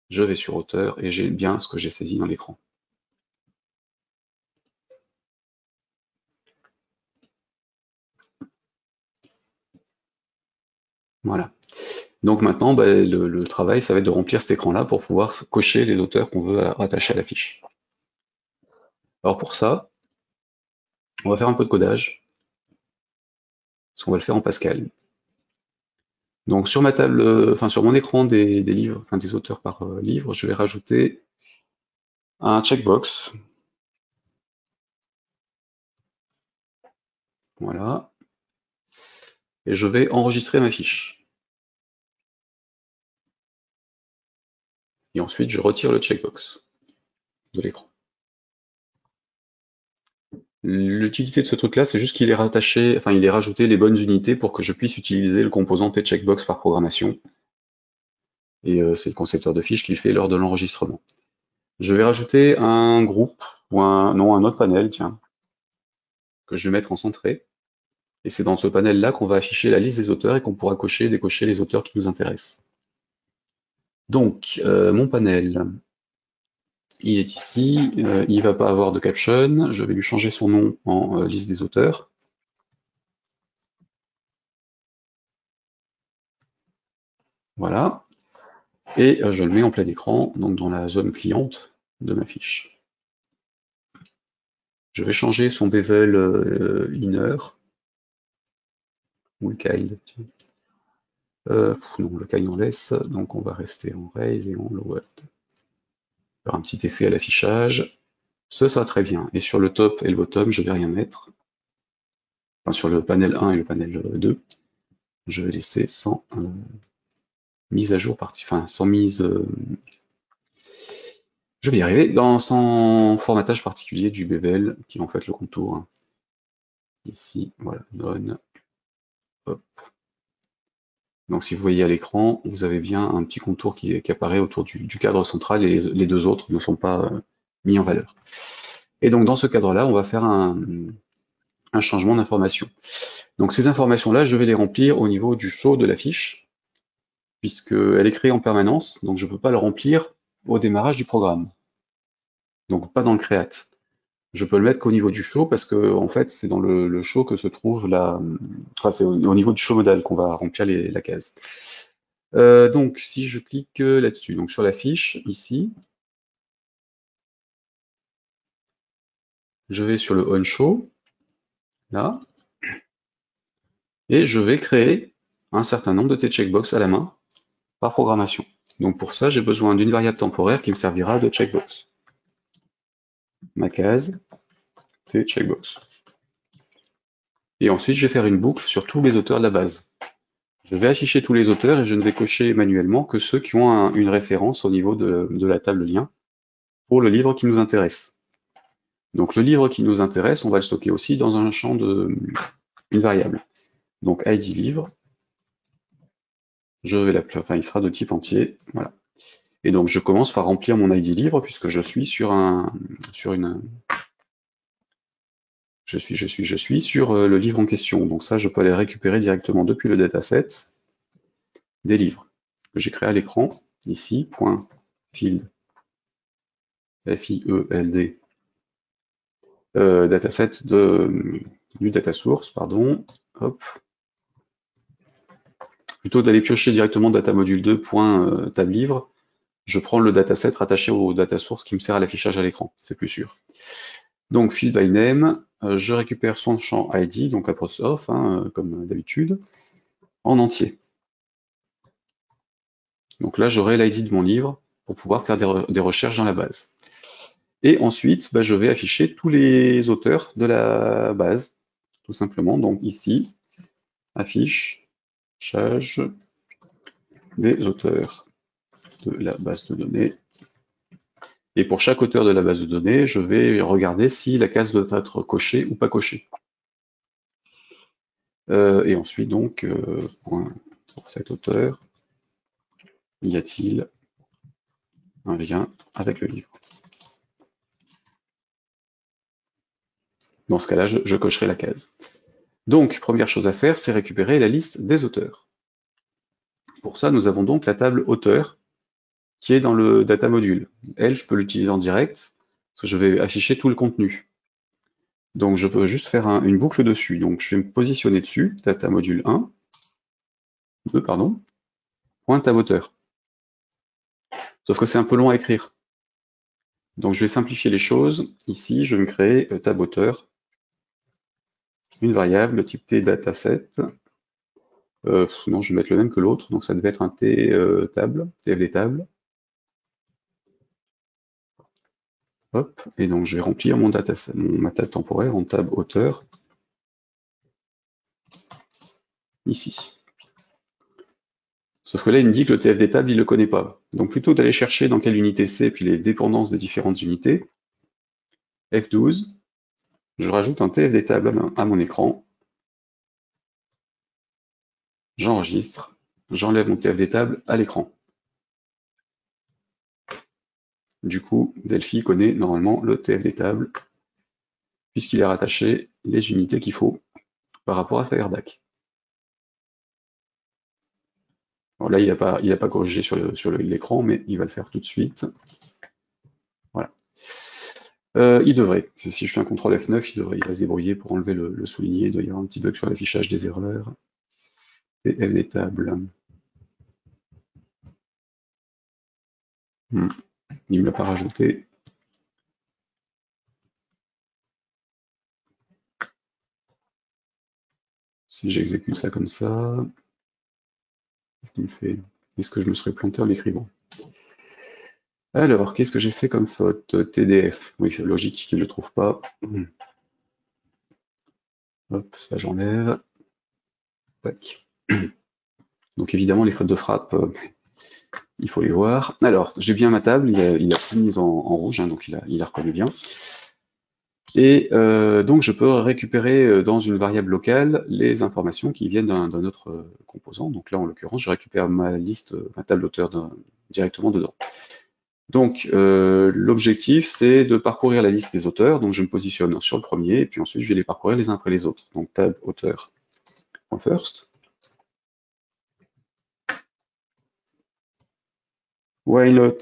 je vais sur auteur, et j'ai bien ce que j'ai saisi dans l'écran. Voilà. Donc maintenant, le travail, ça va être de remplir cet écran-là pour pouvoir cocher les auteurs qu'on veut rattacher à la fiche. Alors pour ça, on va faire un peu de codage, parce qu'on va le faire en Pascal. Donc sur ma table, enfin sur mon écran des livres, enfin des auteurs par livre, je vais rajouter un checkbox. Voilà. Et je vais enregistrer ma fiche. Et ensuite, je retire le checkbox de l'écran. L'utilité de ce truc-là, c'est juste qu'il est rattaché, enfin il est rajouté les bonnes unités pour que je puisse utiliser le composant tcheckbox par programmation. Et c'est le concepteur de fiche qui le fait lors de l'enregistrement. Je vais rajouter un groupe, ou un autre panel, tiens, que je vais mettre en centré. Et c'est dans ce panel-là qu'on va afficher la liste des auteurs et qu'on pourra cocher, décocher les auteurs qui nous intéressent. Donc, mon panel, il est ici, il ne va pas avoir de caption, je vais lui changer son nom en liste des auteurs. Voilà. Et je le mets en plein écran, donc dans la zone cliente de ma fiche. Je vais changer son bevel inner, ou le kind. Non, le kind on laisse, donc on va rester en raise et en lowered. Faire un petit effet à l'affichage. Ça sera très bien. Et sur le top et le bottom, je vais rien mettre. Enfin, sur le panel 1 et le panel 2, je vais laisser sans mise à jour enfin sans mise, je vais y arriver, sans formatage particulier du bevel, qui est en fait le contour. Hein. Ici, voilà, none. Hop. Donc si vous voyez à l'écran, vous avez bien un petit contour qui apparaît autour du cadre central et les deux autres ne sont pas mis en valeur. Et donc dans ce cadre-là, on va faire un changement d'information. Donc ces informations-là, je vais les remplir au niveau du show de la fiche, puisqu'elle est créée en permanence, donc je ne peux pas le remplir au démarrage du programme. Donc pas dans le create. Je peux le mettre qu'au niveau du show, parce que en fait, c'est dans le show que se trouve enfin, c'est au niveau du show modal qu'on va remplir la case. Donc si je clique là-dessus, donc sur la fiche, ici, je vais sur le on show, là, et je vais créer un certain nombre de checkbox à la main par programmation. Donc pour ça, j'ai besoin d'une variable temporaire qui me servira de checkbox. Ma case, checkbox. Et ensuite, je vais faire une boucle sur tous les auteurs de la base. Je vais afficher tous les auteurs et je ne vais cocher manuellement que ceux qui ont une référence au niveau de la table lien pour le livre qui nous intéresse. Donc le livre qui nous intéresse, on va le stocker aussi dans un champ une variable. Donc ID livre, je vais l'appeler, enfin il sera de type entier, voilà. Et donc je commence par remplir mon ID livre puisque je suis sur le livre en question. Donc ça, je peux aller récupérer directement depuis le dataset des livres que j'ai créé à l'écran. Ici, point field, F-I-E-L-D, dataset du data source, pardon. Hop. Plutôt d'aller piocher directement data module 2, tab livre, je prends le dataset rattaché au data source qui me sert à l'affichage à l'écran. C'est plus sûr. Donc field by name, je récupère son champ ID, donc apostrophe, hein, comme d'habitude, en entier. Donc là, j'aurai l'ID de mon livre pour pouvoir faire des recherches dans la base. Et ensuite, je vais afficher tous les auteurs de la base, tout simplement. Donc ici, affiche, charge des auteurs de la base de données. Et pour chaque auteur de la base de données, je vais regarder si la case doit être cochée ou pas cochée. Et ensuite, donc, pour cet auteur, y a-t-il un lien avec le livre? Dans ce cas-là, je cocherai la case. Donc, première chose à faire, c'est récupérer la liste des auteurs. Pour ça, nous avons donc la table auteur qui est dans le data module. Elle, je peux l'utiliser en direct, parce que je vais afficher tout le contenu. Donc, je peux juste faire une boucle dessus. Donc, je vais me positionner dessus, data module 1, 2, pardon, point tab auteur. Sauf que c'est un peu long à écrire. Donc, je vais simplifier les choses. Ici, je vais me créer tab auteur, une variable de type t dataset. Non, je vais mettre le même que l'autre, donc ça devait être un t table, tfd table. Hop, et donc je vais remplir ma table temporaire en tab auteur ici. Sauf que là, il me dit que le tfd table, il ne le connaît pas. Donc plutôt d'aller chercher dans quelle unité c'est, puis les dépendances des différentes unités, F12, je rajoute un tfd table à mon écran, j'enregistre, j'enlève mon tfd table à l'écran. Du coup, Delphi connaît normalement le tfd table, puisqu'il est rattaché les unités qu'il faut par rapport à FireDAC. Alors là, il n'a pas corrigé sur l'écran, mais il va le faire tout de suite. Voilà. Il devrait, si je fais un CTRL F9, il va se débrouiller pour enlever le souligné. Il doit y avoir un petit bug sur l'affichage des erreurs. Et F des tables. Il ne me l'a pas rajouté. Si j'exécute ça comme ça, qu'est-ce qu'il me fait? Est-ce que je me serais planté en l'écrivant? Alors, qu'est-ce que j'ai fait comme faute? TDF. Oui, c'est logique qu'il ne le trouve pas. Hop, ça j'enlève. Tac. Donc évidemment, les fautes de frappe, il faut les voir. Alors, j'ai bien ma table, il a tout mis en rouge, hein, donc il a reconnu bien. Et donc je peux récupérer dans une variable locale les informations qui viennent d'un autre composant. Donc là, en l'occurrence, je récupère ma liste, ma table d'auteur directement dedans. Donc l'objectif, c'est de parcourir la liste des auteurs. Donc je me positionne sur le premier, et puis ensuite je vais les parcourir les uns après les autres. Donc tab auteur.first. While not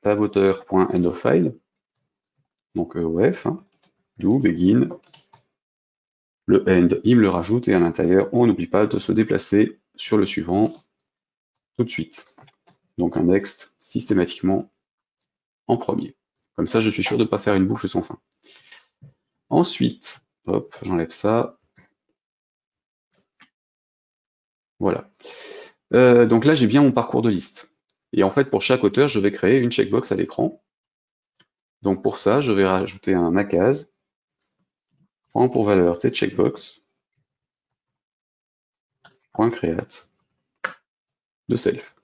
tab auteur.endOfFile. Donc OF, hein, do begin. Le end, il me le rajoute, et à l'intérieur, on n'oublie pas de se déplacer sur le suivant tout de suite. Donc un next systématiquement en premier. Comme ça, je suis sûr de ne pas faire une boucle sans fin. Ensuite, hop, j'enlève ça. Voilà. Donc là, j'ai bien mon parcours de liste. Et en fait, pour chaque auteur, je vais créer une checkbox à l'écran. Donc pour ça, je vais rajouter un macase, prend pour valeur tcheckbox, .create de self.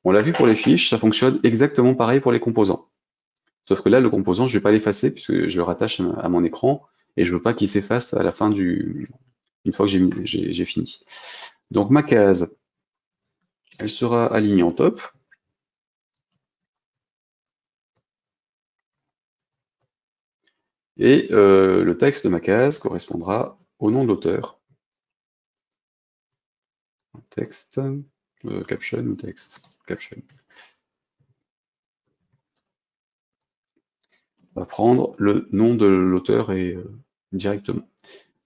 On l'a vu pour les fiches, ça fonctionne exactement pareil pour les composants. Sauf que là, le composant, je ne vais pas l'effacer puisque je le rattache à mon écran et je ne veux pas qu'il s'efface à la fin une fois que j'ai fini. Donc ma case, elle sera alignée en top. Et le texte de ma case correspondra au nom de l'auteur. Texte, caption ou texte, caption. On va prendre le nom de l'auteur et directement.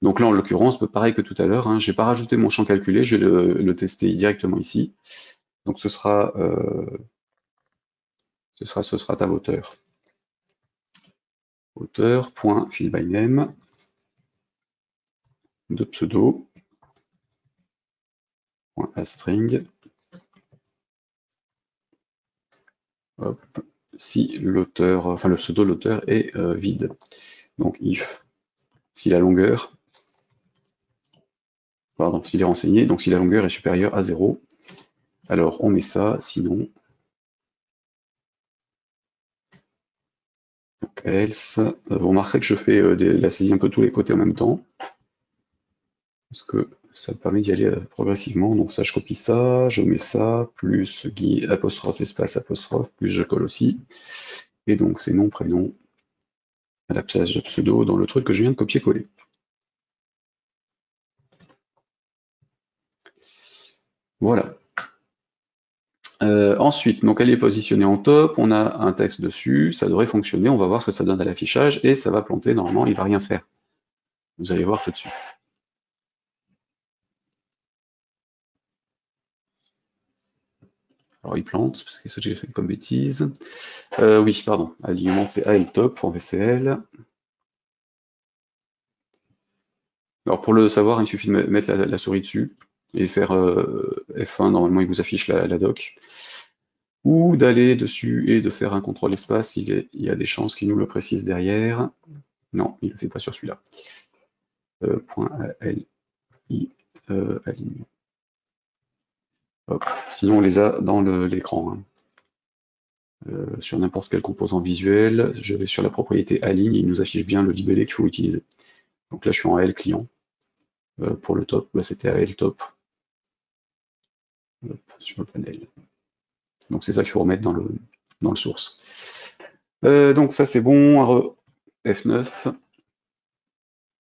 Donc là, en l'occurrence, pareil que tout à l'heure, hein, je n'ai pas rajouté mon champ calculé, je vais le tester directement ici. Donc ce sera tab auteur. Auteur.fillbyname de pseudo .astring. Hop, si l'auteur, enfin le pseudo de l'auteur est vide. Donc if, si la longueur, pardon, s'il est renseigné, donc si la longueur est supérieure à 0, alors on met ça, sinon, donc else, vous remarquerez que je fais la saisie un peu tous les côtés en même temps, parce que ça me permet d'y aller progressivement. Donc ça, je copie ça, je mets ça, plus apostrophe, espace, apostrophe, plus je colle aussi, et donc c'est nom, prénom, à la place de pseudo dans le truc que je viens de copier-coller. Voilà. Ensuite, donc elle est positionnée en top, on a un texte dessus, ça devrait fonctionner, on va voir ce que ça donne à l'affichage, et ça va planter, normalement, il va rien faire. Vous allez voir tout de suite. Alors il plante, parce que ce que j'ai fait comme bêtise. Oui, pardon, alignement c'est AL top en VCL. Alors pour le savoir, il suffit de mettre la souris dessus, et faire F1, normalement il vous affiche la doc. Ou d'aller dessus et de faire un contrôle espace, il y a des chances qu'il nous le précise derrière. Non, il ne le fait pas sur celui-là. .li alignement. Hop. Sinon on les a dans l'écran. Hein. Sur n'importe quel composant visuel, je vais sur la propriété aligne, il nous affiche bien le libellé qu'il faut utiliser. Donc là je suis en AL client. Pour le top, bah, c'était AL top. Hop, sur le panel. Donc c'est ça qu'il faut remettre dans le source. Donc ça c'est bon, F9.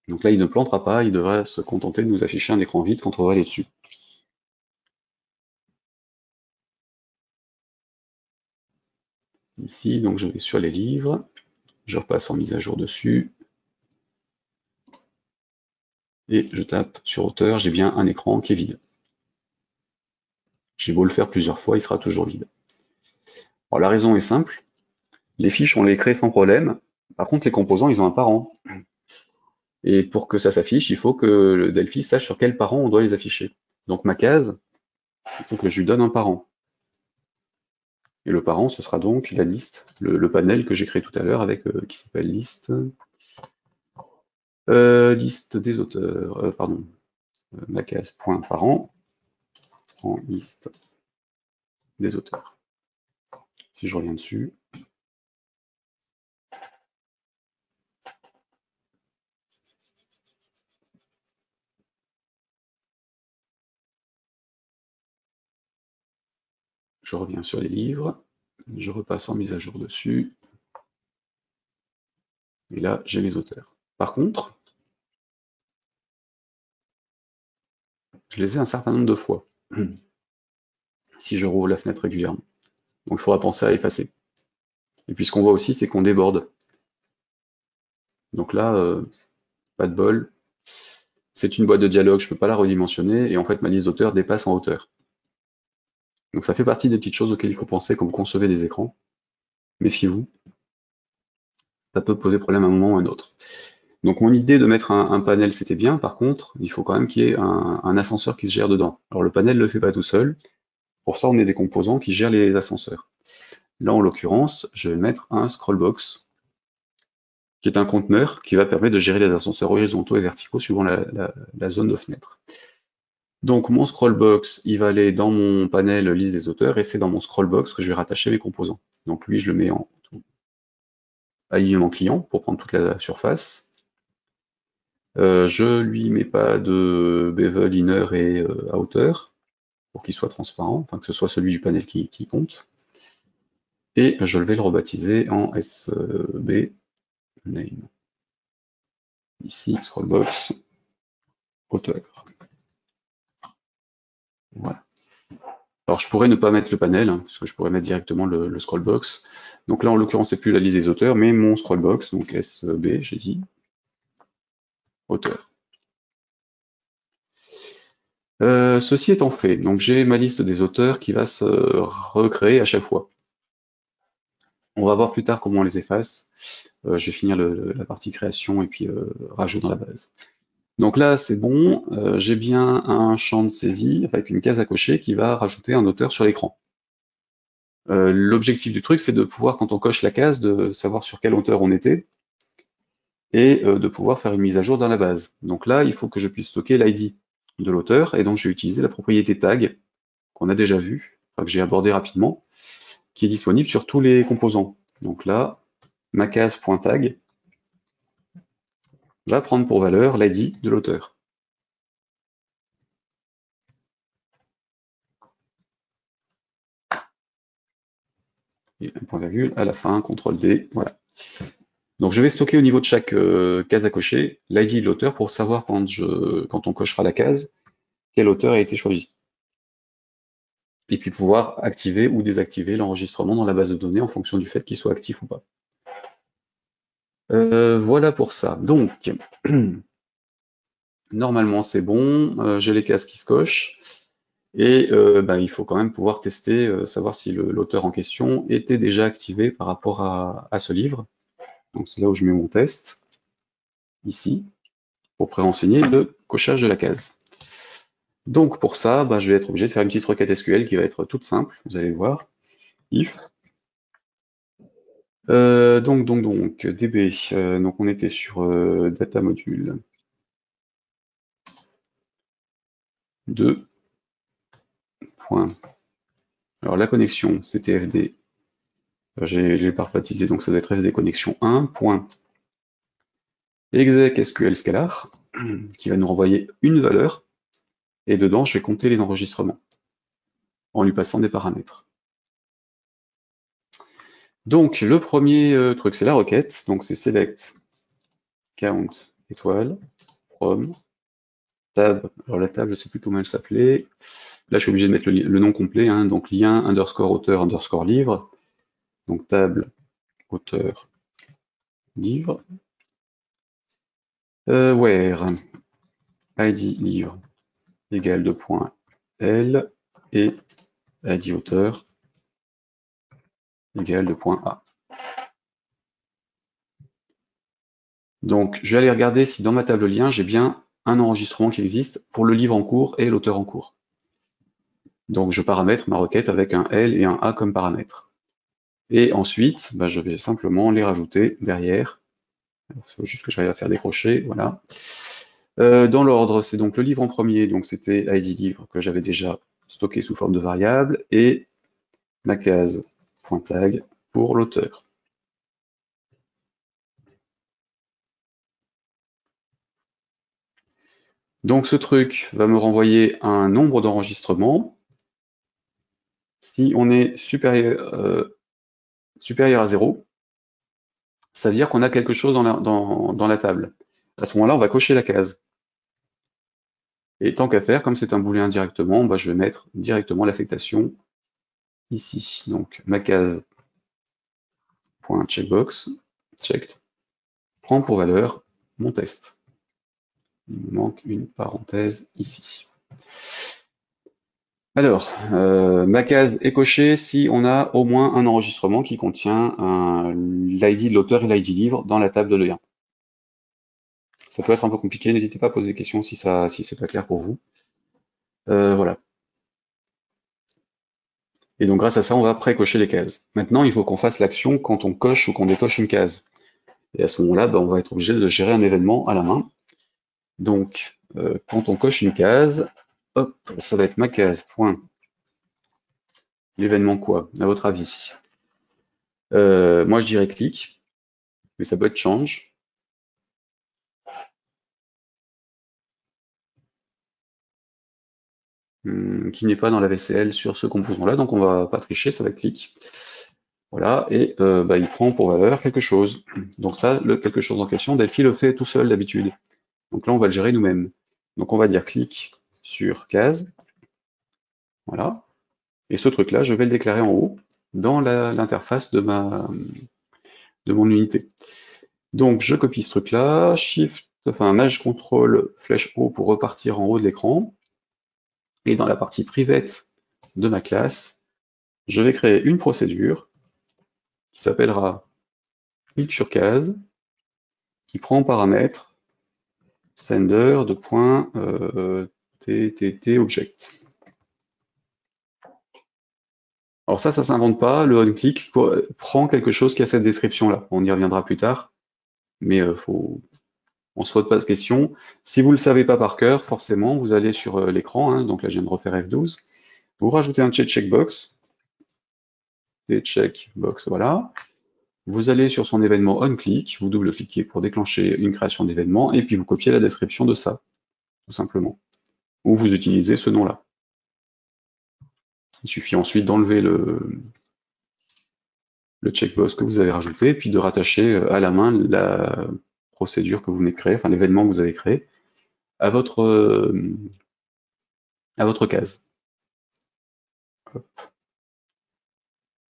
Donc là, il ne plantera pas, il devrait se contenter de nous afficher un écran vide quand on va aller dessus. Ici, donc je vais sur les livres, je repasse en mise à jour dessus, et je tape sur auteur, j'ai bien un écran qui est vide. J'ai beau le faire plusieurs fois, il sera toujours vide. Alors la raison est simple, les fiches on les crée sans problème, par contre les composants ils ont un parent. Et pour que ça s'affiche, il faut que le Delphi sache sur quel parent on doit les afficher. Donc ma case, il faut que je lui donne un parent. Et le parent, ce sera donc la liste, le panel que j'ai créé tout à l'heure avec qui s'appelle liste, liste des auteurs, pardon, ma case.parent en liste des auteurs. Si je reviens dessus, je reviens sur les livres, je repasse en mise à jour dessus, et là j'ai mes auteurs. Par contre, je les ai un certain nombre de fois, si je rouvre la fenêtre régulièrement. Donc il faudra penser à effacer. Et puis ce qu'on voit aussi, c'est qu'on déborde. Donc là, pas de bol. C'est une boîte de dialogue, je ne peux pas la redimensionner, et en fait ma liste d'auteurs dépasse en hauteur. Donc ça fait partie des petites choses auxquelles il faut penser quand vous concevez des écrans. Méfiez-vous, ça peut poser problème à un moment ou à un autre. Donc mon idée de mettre un panel, c'était bien, par contre, il faut quand même qu'il y ait un ascenseur qui se gère dedans. Alors le panel ne le fait pas tout seul, pour ça on a des composants qui gèrent les ascenseurs. Là en l'occurrence, je vais mettre un scrollbox, qui est un conteneur qui va permettre de gérer les ascenseurs horizontaux et verticaux suivant la zone de fenêtre. Donc mon scrollbox, il va aller dans mon panel liste des auteurs et c'est dans mon scrollbox que je vais rattacher mes composants. Donc lui, je le mets en alignement client pour prendre toute la surface. Je lui mets pas de bevel inner et outer pour qu'il soit transparent, enfin que ce soit celui du panel qui compte. Et je vais le rebaptiser en SB name. Ici, scrollbox auteur. Voilà. Alors je pourrais ne pas mettre le panel, hein, parce que je pourrais mettre directement le scrollbox. Donc là en l'occurrence c'est plus la liste des auteurs, mais mon scrollbox, donc SB, j'ai dit, auteur. Ceci étant fait, donc j'ai ma liste des auteurs qui va se recréer à chaque fois. On va voir plus tard comment on les efface. Je vais finir la partie création et puis rajout dans la base. Donc là c'est bon, j'ai bien un champ de saisie avec une case à cocher qui va rajouter un auteur sur l'écran. L'objectif du truc, c'est de pouvoir, quand on coche la case, de savoir sur quelle hauteur on était, et de pouvoir faire une mise à jour dans la base. Donc là, il faut que je puisse stocker l'ID de l'auteur, et donc je vais utiliser la propriété tag, qu'on a déjà vu, enfin que j'ai abordé rapidement, qui est disponible sur tous les composants. Donc là, ma case.tag va prendre pour valeur l'ID de l'auteur. Et un point virgule à la fin, CTRL D, voilà. Donc je vais stocker au niveau de chaque case à cocher l'ID de l'auteur pour savoir quand on cochera la case, quel auteur a été choisi. Et puis pouvoir activer ou désactiver l'enregistrement dans la base de données en fonction du fait qu'il soit actif ou pas. Voilà pour ça. Donc, normalement c'est bon, j'ai les cases qui se cochent, et il faut quand même pouvoir tester, savoir si l'auteur en question était déjà activé par rapport à ce livre. Donc c'est là où je mets mon test, ici, pour prérenseigner le cochage de la case. Donc pour ça, je vais être obligé de faire une petite requête SQL qui va être toute simple, vous allez voir. If. Donc, DB, donc on était sur data module 2. Point. Alors la connexion, c'était FD. J'ai pas rebaptisé, donc ça doit être FD connexion 1. Point. Exec SQL scalar, qui va nous renvoyer une valeur, et dedans je vais compter les enregistrements, en lui passant des paramètres. Donc le premier truc, c'est la requête, donc c'est select count étoile, from tab, alors la table, je sais plus comment elle s'appelait. Là, je suis obligé de mettre le nom complet, hein, donc lien underscore auteur underscore livre. Donc table auteur livre. Where id livre égale 2.l et id auteur égale 2.a. Donc, je vais aller regarder si dans ma table lien, j'ai bien un enregistrement qui existe pour le livre en cours et l'auteur en cours. Donc, je paramètre ma requête avec un L et un A comme paramètres. Et ensuite, bah, je vais simplement les rajouter derrière. Il faut juste que j'arrive à faire décrocher, voilà. Dans l'ordre, c'est donc le livre en premier, donc c'était ID livre que j'avais déjà stocké sous forme de variable, et ma case .tag pour l'auteur. Donc ce truc va me renvoyer un nombre d'enregistrements. Si on est supérieur à 0, ça veut dire qu'on a quelque chose dans la table. À ce moment-là, on va cocher la case. Et tant qu'à faire, comme c'est un booléen directement, bah, je vais mettre directement l'affectation ici. Donc ma case .checkbox, checked, prend pour valeur mon test. Il me manque une parenthèse ici. Alors, ma case est cochée si on a au moins un enregistrement qui contient l'ID de l'auteur et l'ID livre dans la table de lien. Ça peut être un peu compliqué, n'hésitez pas à poser des questions si c'est pas clair pour vous. Voilà. Et donc grâce à ça, on va pré-cocher les cases. Maintenant, il faut qu'on fasse l'action quand on coche ou qu'on décoche une case. Et à ce moment-là, bah, on va être obligé de gérer un événement à la main. Donc, quand on coche une case, hop, ça va être ma case, point. L'événement quoi, à votre avis? Moi, je dirais clic, mais ça peut être change. Qui n'est pas dans la VCL sur ce composant-là, donc on va pas tricher, ça va être clic. Voilà, et bah, il prend pour valeur quelque chose. Donc ça, le quelque chose en question, Delphi le fait tout seul d'habitude. Donc là, on va le gérer nous-mêmes. Donc on va dire clic sur case, voilà. Et ce truc-là, je vais le déclarer en haut dans l'interface de mon unité. Donc je copie ce truc-là, Maj CTRL flèche haut pour repartir en haut de l'écran. Et dans la partie private de ma classe, je vais créer une procédure qui s'appellera clic sur case, qui prend en paramètre sender de point ttt object. Alors ça s'invente pas, le onClick prend quelque chose qui a cette description-là. On y reviendra plus tard, mais on se pose pas de question. Si vous ne le savez pas par cœur, forcément, vous allez sur l'écran, hein, donc là je viens de refaire F12, vous rajoutez un checkbox, checkbox, voilà. Vous allez sur son événement onClick, vous double-cliquez pour déclencher une création d'événement, et puis vous copiez la description de ça, tout simplement. Ou vous utilisez ce nom-là. Il suffit ensuite d'enlever le checkbox que vous avez rajouté, puis de rattacher à la main la procédure que vous venez de créer, enfin l'événement que vous avez créé, à votre case. Hop.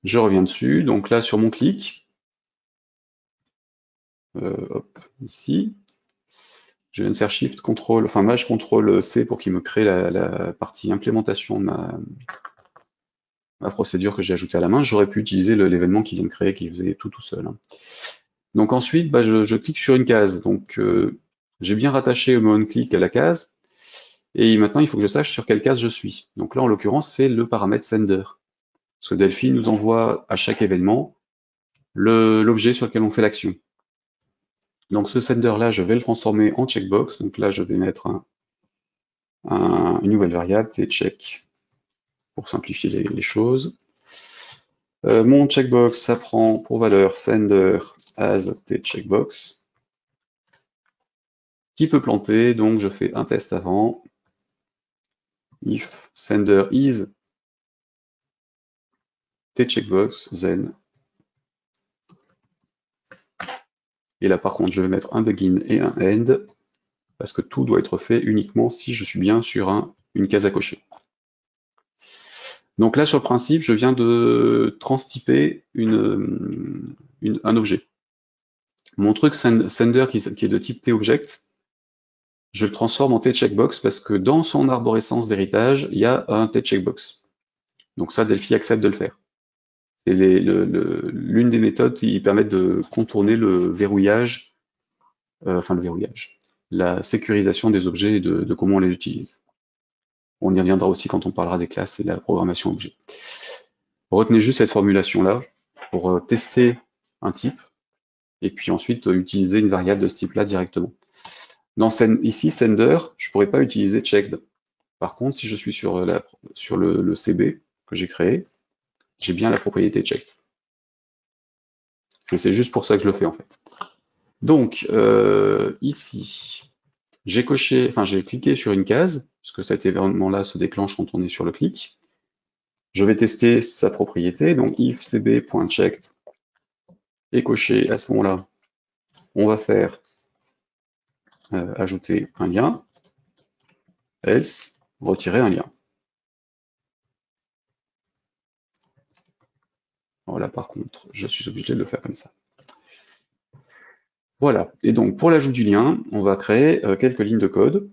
Je reviens dessus, donc là sur mon clic, hop, ici, je viens de faire Shift, Ctrl, enfin Maj Ctrl C pour qu'il me crée la partie implémentation de ma procédure que j'ai ajoutée à la main. J'aurais pu utiliser l'événement qui vient de créer, qui faisait tout seul. Donc ensuite, bah, je clique sur une case. Donc j'ai bien rattaché mon onClick à la case. Et maintenant, il faut que je sache sur quelle case je suis. Donc là, en l'occurrence, c'est le paramètre sender. Parce que Delphi nous envoie à chaque événement l'objet sur lequel on fait l'action. Donc ce sender-là, je vais le transformer en checkbox. Donc là, je vais mettre une nouvelle variable, tcheck, pour simplifier les choses. Mon checkbox, ça prend pour valeur sender as tcheckbox, qui peut planter, donc je fais un test avant. If sender is tcheckbox, then. Et là, par contre, je vais mettre un begin et un end. parce que tout doit être fait uniquement si je suis bien sur une case à cocher. Donc là, sur le principe, je viens de transtyper un objet. Mon truc sender qui est de type TObject, je le transforme en tCheckbox parce que dans son arborescence d'héritage, il y a un tCheckbox. Donc ça, Delphi accepte de le faire. C'est l'une des méthodes qui permettent de contourner le verrouillage, la sécurisation des objets et de comment on les utilise. On y reviendra aussi quand on parlera des classes et de la programmation objet. Retenez juste cette formulation-là pour tester un type, et puis ensuite utiliser une variable de ce type-là directement. Ici, sender, je ne pourrais pas utiliser checked. Par contre, si je suis sur le CB que j'ai créé, j'ai bien la propriété checked. C'est juste pour ça que je le fais en fait. Donc, ici, j'ai cliqué sur une case, puisque cet événement-là se déclenche quand on est sur le clic. Je vais tester sa propriété, donc if cb.checked est coché. À ce moment-là, on va faire ajouter un lien, else, retirer un lien. Voilà, par contre, je suis obligé de le faire comme ça. Voilà, et donc pour l'ajout du lien, on va créer quelques lignes de code,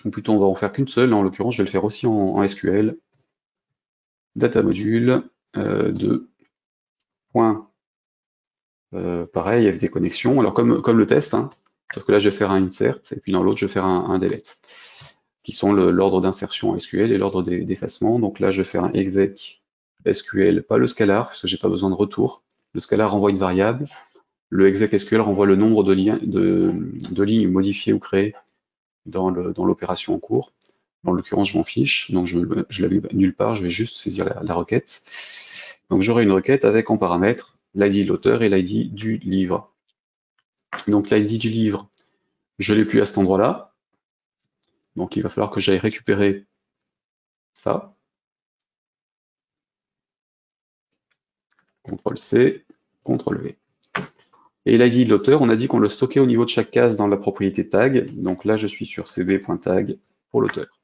ou plutôt on va en faire qu'une seule, en l'occurrence je vais le faire aussi en SQL, data module de point, pareil avec des connexions, alors comme le test, hein, sauf que là je vais faire un insert, et puis dans l'autre je vais faire un delete, qui sont l'ordre d'insertion SQL et l'ordre d'effacement. Donc là je vais faire un exec SQL, pas le scalar, parce que j'ai pas besoin de retour, le scalar renvoie une variable, le exec SQL renvoie le nombre de lignes modifiées ou créées dans l'opération en cours. En l'occurrence, je m'en fiche, donc je l'avais nulle part, je vais juste saisir la requête. Donc j'aurai une requête avec en paramètre l'ID de l'auteur et l'ID du livre. Donc l'ID du livre, je l'ai plus à cet endroit-là. Donc il va falloir que j'aille récupérer ça. CTRL-C, CTRL-V. Et l'ID de l'auteur, on a dit qu'on le stockait au niveau de chaque case dans la propriété tag. Donc là, je suis sur cb.tag pour l'auteur.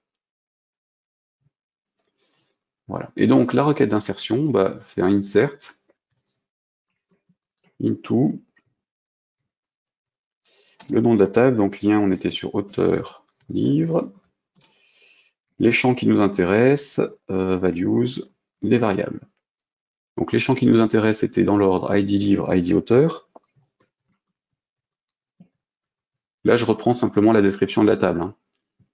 Voilà. Et donc la requête d'insertion, fait un insert into le nom de la table. Donc lien, on était sur auteur, livre. Les champs qui nous intéressent, values, les variables. Donc les champs qui nous intéressent étaient dans l'ordre ID livre, ID auteur. Là, je reprends simplement la description de la table. Hein.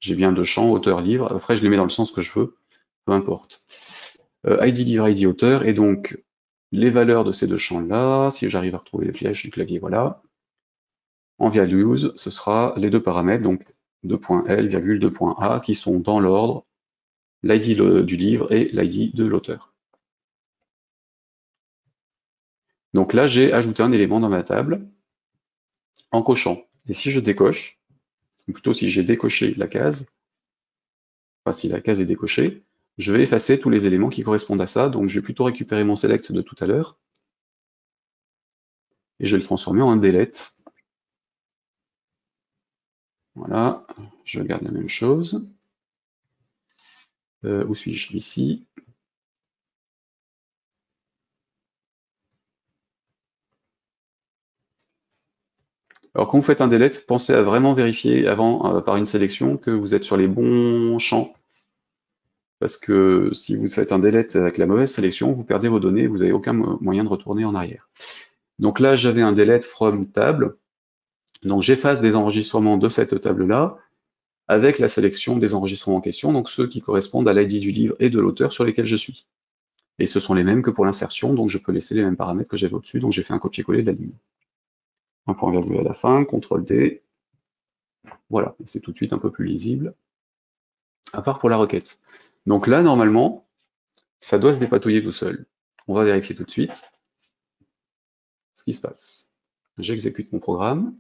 J'ai bien deux champs, auteur, livre. Après, je les mets dans le sens que je veux, peu importe. ID livre, ID auteur, et donc les valeurs de ces deux champs-là, si j'arrive à retrouver les flèches du clavier, voilà. En values, ce sera les deux paramètres, donc 2.l, 2.a, qui sont dans l'ordre, l'ID du livre et l'ID de l'auteur. Donc là, j'ai ajouté un élément dans ma table en cochant. Et si je décoche, ou plutôt si j'ai décoché la case, enfin si la case est décochée, je vais effacer tous les éléments qui correspondent à ça, donc je vais plutôt récupérer mon select de tout à l'heure, et je vais le transformer en un delete. Voilà, je garde la même chose. Où suis-je? Ici. Alors quand vous faites un delete, pensez à vraiment vérifier avant, par une sélection, que vous êtes sur les bons champs. Parce que si vous faites un delete avec la mauvaise sélection, vous perdez vos données, vous n'avez aucun moyen de retourner en arrière. Donc là, j'avais un delete from table. Donc j'efface des enregistrements de cette table-là, avec la sélection des enregistrements en question, donc ceux qui correspondent à l'ID du livre et de l'auteur sur lesquels je suis. Et ce sont les mêmes que pour l'insertion, donc je peux laisser les mêmes paramètres que j'avais au-dessus, donc j'ai fait un copier-coller de la ligne. Un point virgule à la fin, CTRL-D. Voilà, c'est tout de suite un peu plus lisible, à part pour la requête. Donc là, normalement, ça doit se dépatouiller tout seul. On va vérifier tout de suite ce qui se passe. J'exécute mon programme.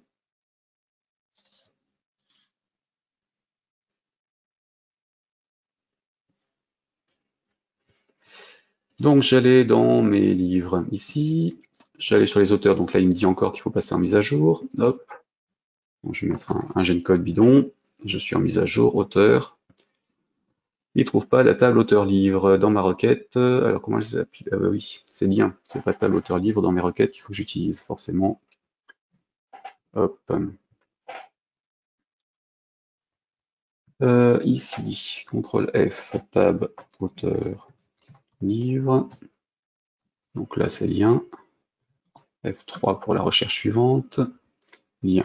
Donc j'allais dans mes livres ici, j'allais sur les auteurs, donc là il me dit encore qu'il faut passer en mise à jour, hop, Donc, je vais mettre un Gencode bidon. Je suis en mise à jour, auteur. Il ne trouve pas la table auteur-livre dans ma requête. Alors, comment je s'appelle? Ah bah oui, c'est bien. C'est pas table auteur-livre dans mes requêtes qu'il faut que j'utilise, forcément. Hop. Ici, CTRL F, tab auteur-livre. Donc là, c'est lien. F3 pour la recherche suivante. Lien.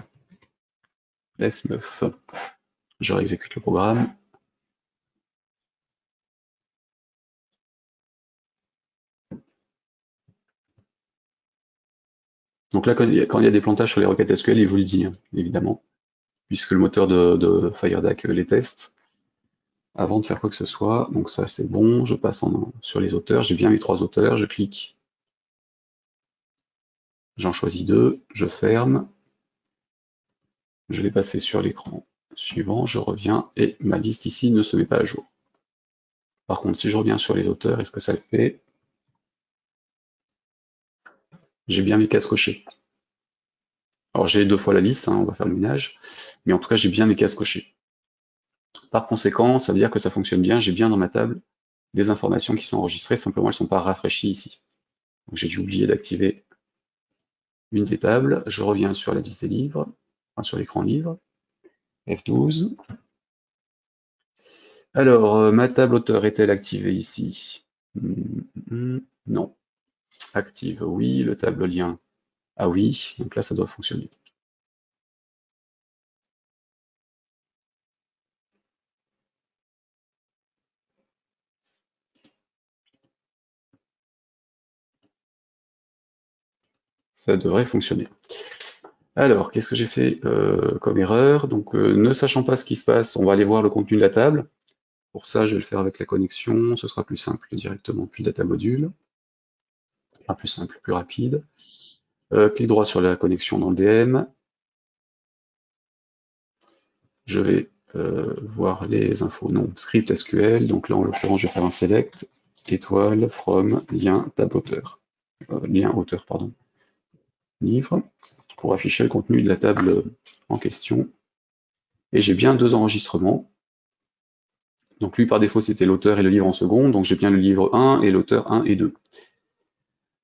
F9. Je réexécute le programme. Donc là, quand il y a des plantages sur les requêtes SQL, il vous le dit, hein, évidemment, puisque le moteur de FireDAC les teste avant de faire quoi que ce soit. Donc ça, c'est bon. Je passe sur les auteurs. J'ai bien mes 3 auteurs. Je clique. J'en choisis 2. Je ferme. Je vais passer sur l'écran suivant. Je reviens et ma liste ici ne se met pas à jour. Par contre, si je reviens sur les auteurs, est-ce que ça le fait? J'ai bien mes cases cochées. Alors j'ai 2 fois la liste, hein, on va faire le ménage, mais en tout cas j'ai bien mes cases cochées. Par conséquent, ça veut dire que ça fonctionne bien, j'ai bien dans ma table des informations qui sont enregistrées, simplement elles ne sont pas rafraîchies ici. Donc j'ai dû oublier d'activer une des tables, je reviens sur la liste des livres, enfin sur l'écran livre, F12. Alors, ma table auteur est-elle activée ici? Non. Active, oui, le table lien, ah oui, donc là ça doit fonctionner. Ça devrait fonctionner. Alors, qu'est-ce que j'ai fait comme erreur? Donc, ne sachant pas ce qui se passe, on va aller voir le contenu de la table. Pour ça, je vais le faire avec la connexion, ce sera plus simple directement, puis data module. Enfin, plus simple, plus rapide. Clic droit sur la connexion dans le DM. Je vais voir les infos. Non, script SQL. Donc là, en l'occurrence, je vais faire un select, étoile, from, lien, table auteur. Lien auteur, pardon. Livre, pour afficher le contenu de la table en question. Et j'ai bien 2 enregistrements. Donc lui, par défaut, c'était l'auteur et le livre en second, donc j'ai bien le livre 1 et l'auteur 1 et 2.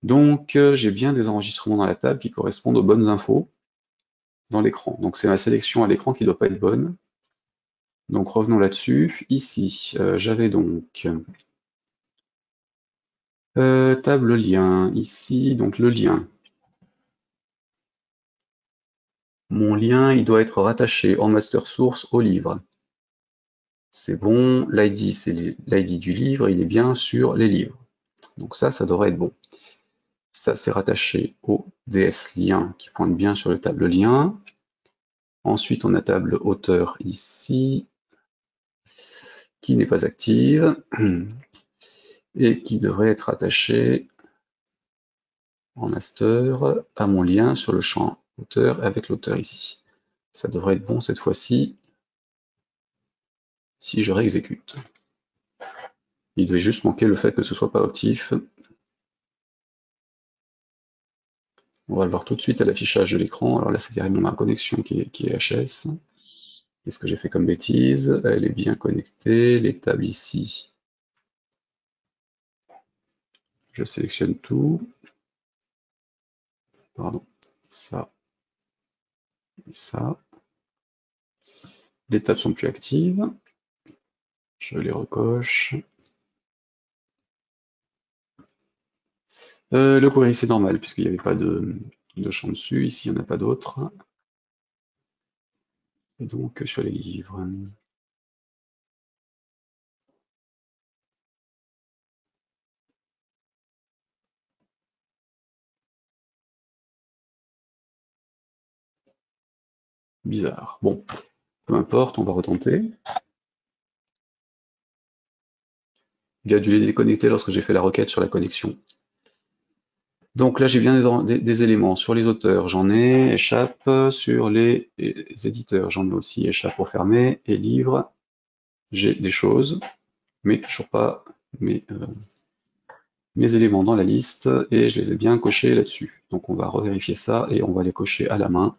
Donc j'ai bien des enregistrements dans la table qui correspondent aux bonnes infos dans l'écran. Donc c'est ma sélection à l'écran qui ne doit pas être bonne. Donc revenons là-dessus. Ici, j'avais donc table lien. Ici, donc le lien. Mon lien, il doit être rattaché en master source au livre. C'est bon, l'ID, c'est l'ID du livre, il est bien sur les livres. Donc ça devrait être bon. Ça, c'est rattaché au DS lien qui pointe bien sur le table lien. Ensuite, on a table auteur ici, qui n'est pas active, et qui devrait être attachée en master à mon lien sur le champ auteur avec l'auteur ici. Ça devrait être bon cette fois-ci, si je réexécute. Il devait juste manquer le fait que ce soit pas actif. On va le voir tout de suite à l'affichage de l'écran. Alors là, c'est carrément ma connexion qui est HS. Qu'est-ce que j'ai fait comme bêtise? Elle est bien connectée. Les tables ici. Je sélectionne tout. Pardon. Ça. Et ça. Les tables sont plus actives. Je les recoche. Le query, c'est normal, puisqu'il n'y avait pas de champ dessus. Ici, il n'y en a pas d'autres. Et donc, sur les livres. Bizarre. Bon, peu importe, on va retenter. Il a dû les déconnecter lorsque j'ai fait la requête sur la connexion. Donc là, j'ai bien des éléments. Sur les auteurs, j'en ai, échappe. Sur les éditeurs, j'en ai aussi, échappe ou fermé. Et livres, j'ai des choses, mais toujours pas mes éléments dans la liste, et je les ai bien cochés là-dessus. Donc on va revérifier ça, et on va les cocher à la main.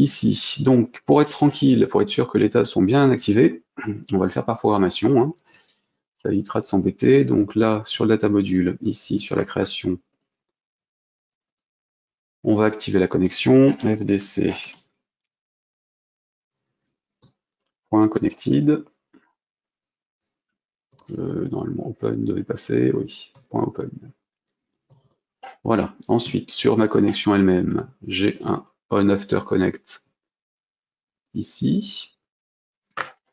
Ici, donc pour être tranquille, pour être sûr que les tables sont bien activées, on va le faire par programmation, hein. Ça évitera de s'embêter. Donc là, sur le data module, ici sur la création, on va activer la connexion fdc.connected. Normalement open devait passer, oui, .open. Voilà. Ensuite, sur ma connexion elle-même, j'ai un onAfterConnect ici.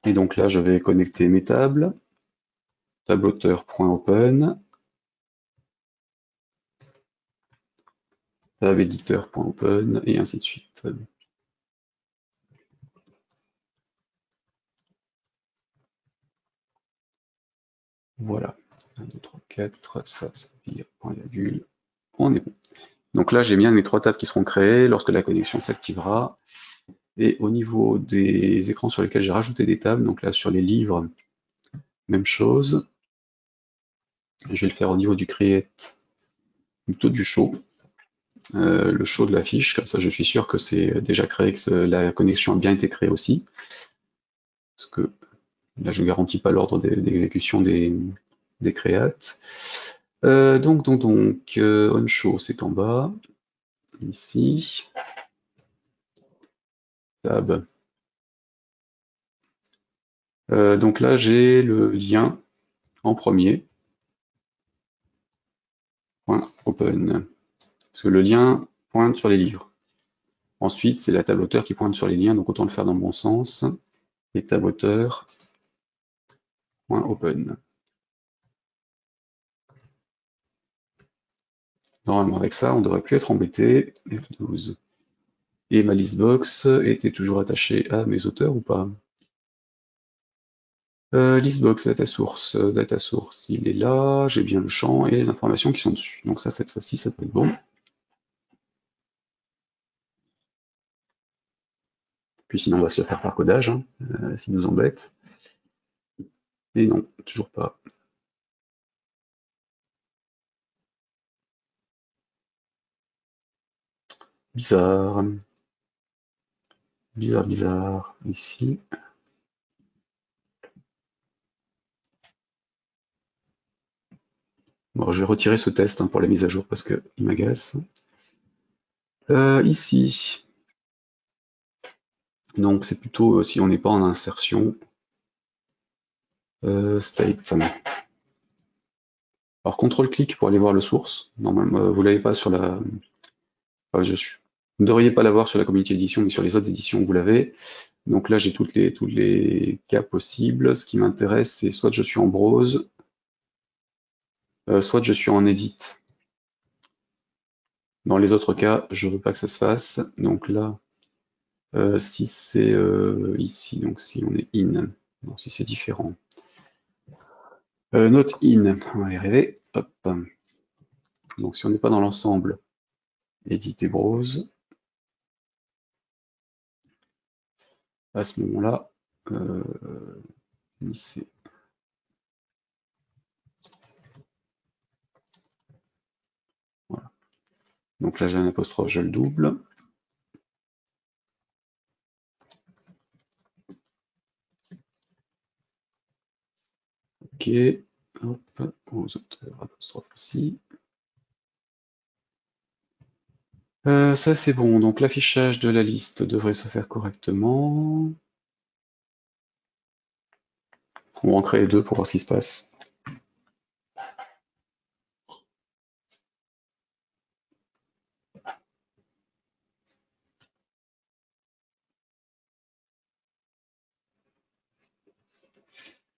Et donc là, je vais connecter mes tables, tableauteur.open, tabeditor.open, et ainsi de suite. Voilà. 1, 2, 3, 4, ça veut dire point virgule. On est bon. Donc là, j'ai bien mes 3 tables qui seront créées lorsque la connexion s'activera. Et au niveau des écrans sur lesquels j'ai rajouté des tables, donc là sur les livres, même chose. Je vais le faire au niveau du create, plutôt du show. Le show de la fiche, comme ça je suis sûr que c'est déjà créé, que la connexion a bien été créée aussi. Parce que là je ne garantis pas l'ordre d'exécution des creates. Donc, on show c'est en bas, ici. Tab. Donc là j'ai le lien en premier. .open. Parce que le lien pointe sur les livres. Ensuite, c'est la table auteur qui pointe sur les liens, donc autant le faire dans le bon sens. Et table auteur.open. Normalement, avec ça, on ne devrait plus être embêté. F12. Et ma listbox était toujours attachée à mes auteurs ou pas? Listbox, data source, il est là, j'ai bien le champ et les informations qui sont dessus. Donc ça, cette fois-ci, ça peut être bon. Puis sinon, on va se le faire par codage, hein, s'il nous embête. Et non, toujours pas. Bizarre. Bizarre. Ici. Bon, je vais retirer ce test hein, pour la mise à jour parce qu'il m'agace. Ici. Donc c'est plutôt si on n'est pas en insertion. State. Alors CTRL-clic pour aller voir le source. Normalement, vous l'avez pas sur la. Enfin, vous ne devriez pas l'avoir sur la Community Edition, mais sur les autres éditions, vous l'avez. Donc là, j'ai tous les cas possibles. Ce qui m'intéresse, c'est soit je suis en browse, soit je suis en edit. Dans les autres cas, je veux pas que ça se fasse. Donc là, si c'est ici, donc si on est in, donc si c'est différent. Not in, on va y arriver. Hop. Donc si on n'est pas dans l'ensemble, edit et browse. À ce moment-là, lycée. Voilà. Donc là j'ai un apostrophe, je le double. Ok, hop, aux auteurs, apostrophe aussi. Ça c'est bon, donc l'affichage de la liste devrait se faire correctement. On va en créer 2 pour voir ce qui se passe.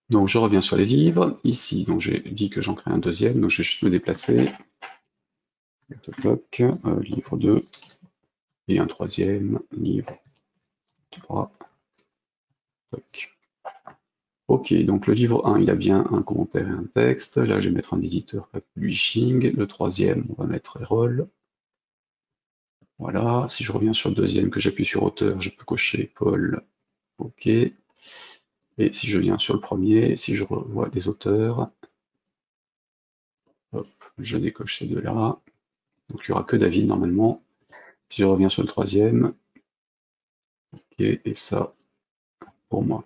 Donc je reviens sur les livres, ici, donc j'ai dit que j'en crée un deuxième, donc je vais juste me déplacer. Livre 2, et un troisième, livre 3. Toc. Ok, donc le livre 1, il a bien un commentaire et un texte. Là, je vais mettre un éditeur publishing. Le troisième, on va mettre Errol. Voilà, si je reviens sur le deuxième, que j'appuie sur auteur, je peux cocher Paul. Ok. Et si je viens sur le premier, si je revois les auteurs, hop, je décoche ces deux-là. Donc il n'y aura que David normalement. Si je reviens sur le troisième, et ça pour moi.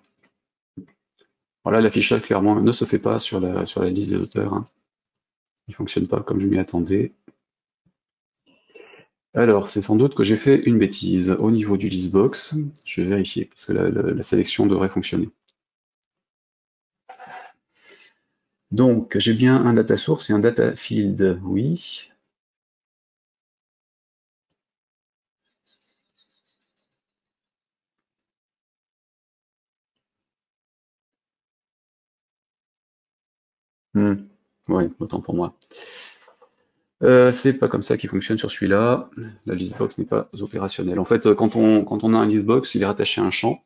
Voilà, l'affichage clairement ne se fait pas sur la liste des auteurs, hein. Il ne fonctionne pas comme je m'y attendais. Alors, c'est sans doute que j'ai fait une bêtise. Au niveau du listbox, je vais vérifier, parce que la sélection devrait fonctionner. Donc, j'ai bien un data source et un data field, oui. Ouais, autant pour moi. C'est pas comme ça qu'il fonctionne sur celui-là. La listbox n'est pas opérationnelle. En fait, quand on a un listbox, il est rattaché à un champ.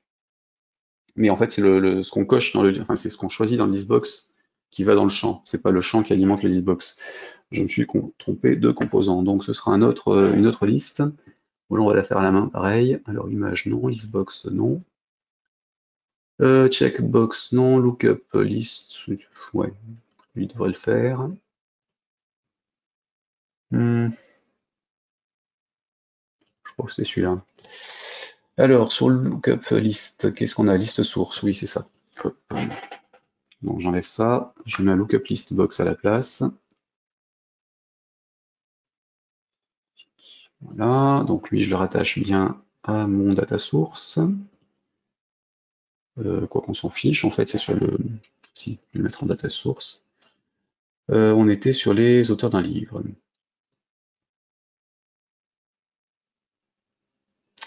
Mais en fait, c'est ce qu'on coche enfin, c'est ce qu'on choisit dans le listbox qui va dans le champ. C'est pas le champ qui alimente le listbox. Je me suis trompé de composant. Donc, ce sera une autre liste. Où là, on va la faire à la main, pareil. Alors, image non, listbox non. Checkbox non, lookup list, ouais, lui devrait le faire. Je crois que c'est celui-là. Alors, sur le lookup list, qu'est-ce qu'on a? Liste source, oui, c'est ça. Hop. Donc j'enlève ça, je mets un lookup list box à la place. Voilà, donc lui je le rattache bien à mon data source. Quoi qu'on s'en fiche, en fait c'est sur le... Si, je vais le mettre en data source. On était sur les auteurs d'un livre.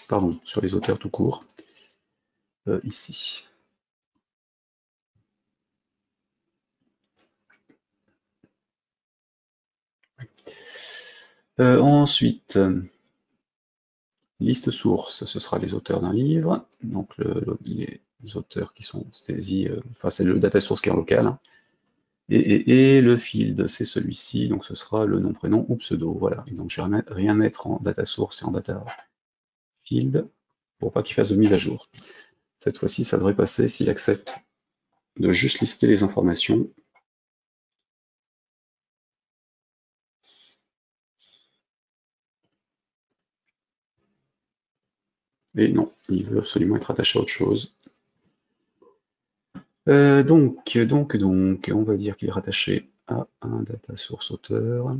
Pardon, sur les auteurs tout court. Ici. Ensuite, liste source, ce sera les auteurs d'un livre. Donc les auteurs qui sont enfin c'est le data source qui est en local, hein. Et le field, c'est celui-ci, donc ce sera le nom, prénom ou pseudo. Voilà. Et donc je vais rien mettre en data source et en data field pour pas qu'il fasse de mise à jour. Cette fois-ci, ça devrait passer s'il accepte de juste lister les informations. Et non, il veut absolument être attaché à autre chose. Donc, on va dire qu'il est rattaché à un data source auteur.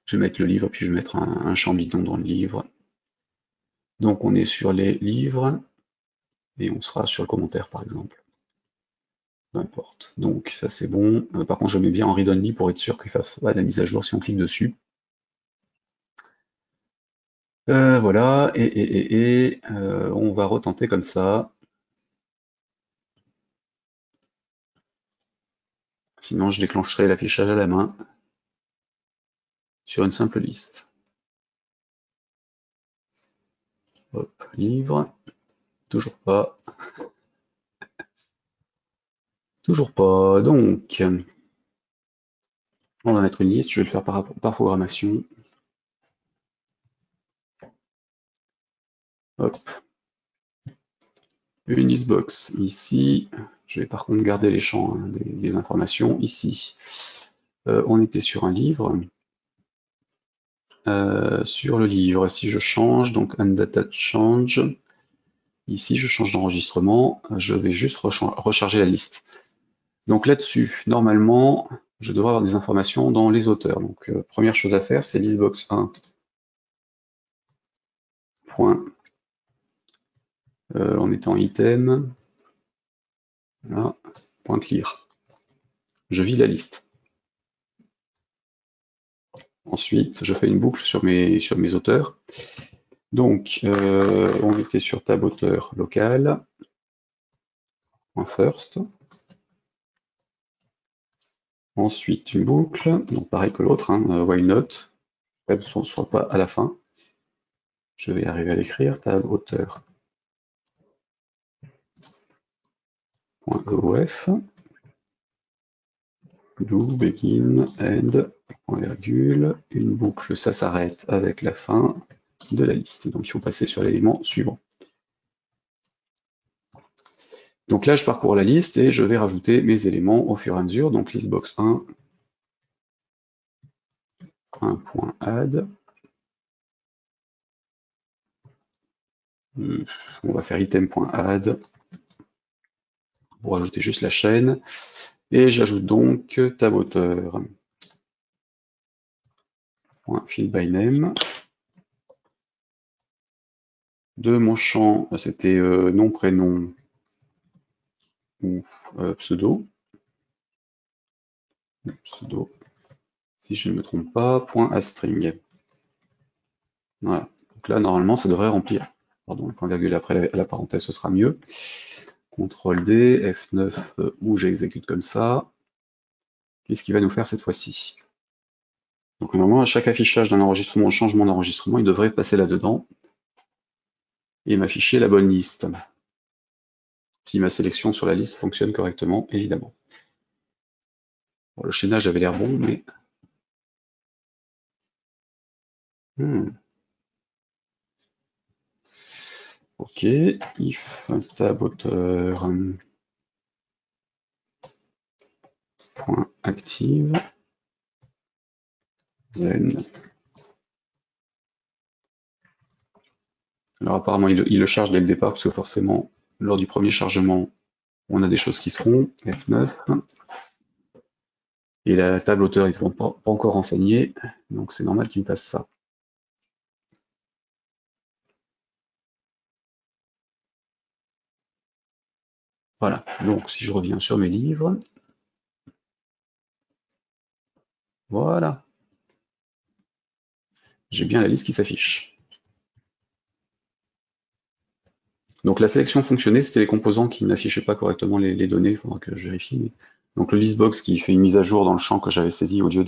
Je vais mettre le livre, puis je vais mettre un champ bidon dans le livre. Donc on est sur les livres, et on sera sur le commentaire par exemple. Peu importe. Donc ça c'est bon. Par contre je mets bien en read only pour être sûr qu'il fasse pas la mise à jour si on clique dessus. Voilà, on va retenter comme ça. Sinon je déclencherai l'affichage à la main sur une simple liste. Hop, livre. Toujours pas. Toujours pas. Donc, on va mettre une liste. Je vais le faire par programmation. Hop. Une listbox ici. Je vais par contre garder les champs, hein, des informations ici. On était sur un livre. Sur le livre, si je change, donc undata change, ici je change d'enregistrement, je vais juste recharger la liste. Donc là-dessus, normalement, je devrais avoir des informations dans les auteurs. Donc première chose à faire, c'est listbox 1. Point. On est en item. Là, point clear. Je vide la liste. Ensuite, je fais une boucle sur mes auteurs. Donc, on était sur tab auteur local. Point first. Ensuite, une boucle, donc pareil que l'autre, hein, while not, ne soit pas à la fin. Je vais arriver à l'écrire, tab auteur. .of, do, begin, end, point virgule, une boucle, ça s'arrête avec la fin de la liste. Donc il faut passer sur l'élément suivant. Donc là, je parcours la liste et je vais rajouter mes éléments au fur et à mesure. Donc listbox 1, 1.add. On va faire item.add pour ajouter juste la chaîne. Et j'ajoute donc tab auteur. Field by name. De mon champ, c'était nom, prénom ou pseudo. Pseudo, si je ne me trompe pas, point .astring. Voilà. Donc là, normalement, ça devrait remplir. Pardon, le point virgule après la parenthèse, ce sera mieux. CTRL D, F9, où j'exécute comme ça. Qu'est-ce qu'il va nous faire cette fois-ci? Donc normalement, à chaque affichage d'un enregistrement, changement d'enregistrement, il devrait passer là-dedans et m'afficher la bonne liste. Si ma sélection sur la liste fonctionne correctement, évidemment. Bon, le chaînage avait l'air bon, mais... Ok, if tab auteur point active zen. Alors apparemment il le charge dès le départ parce que forcément lors du premier chargement on a des choses qui seront F9 et la table auteur n'est pas encore renseignée donc c'est normal qu'il me fasse ça. Voilà, donc si je reviens sur mes livres, voilà, j'ai bien la liste qui s'affiche. Donc la sélection fonctionnait, c'était les composants qui n'affichaient pas correctement les données, il faudra que je vérifie. Mais... Donc le listbox qui fait une mise à jour dans le champ que j'avais saisi au lieu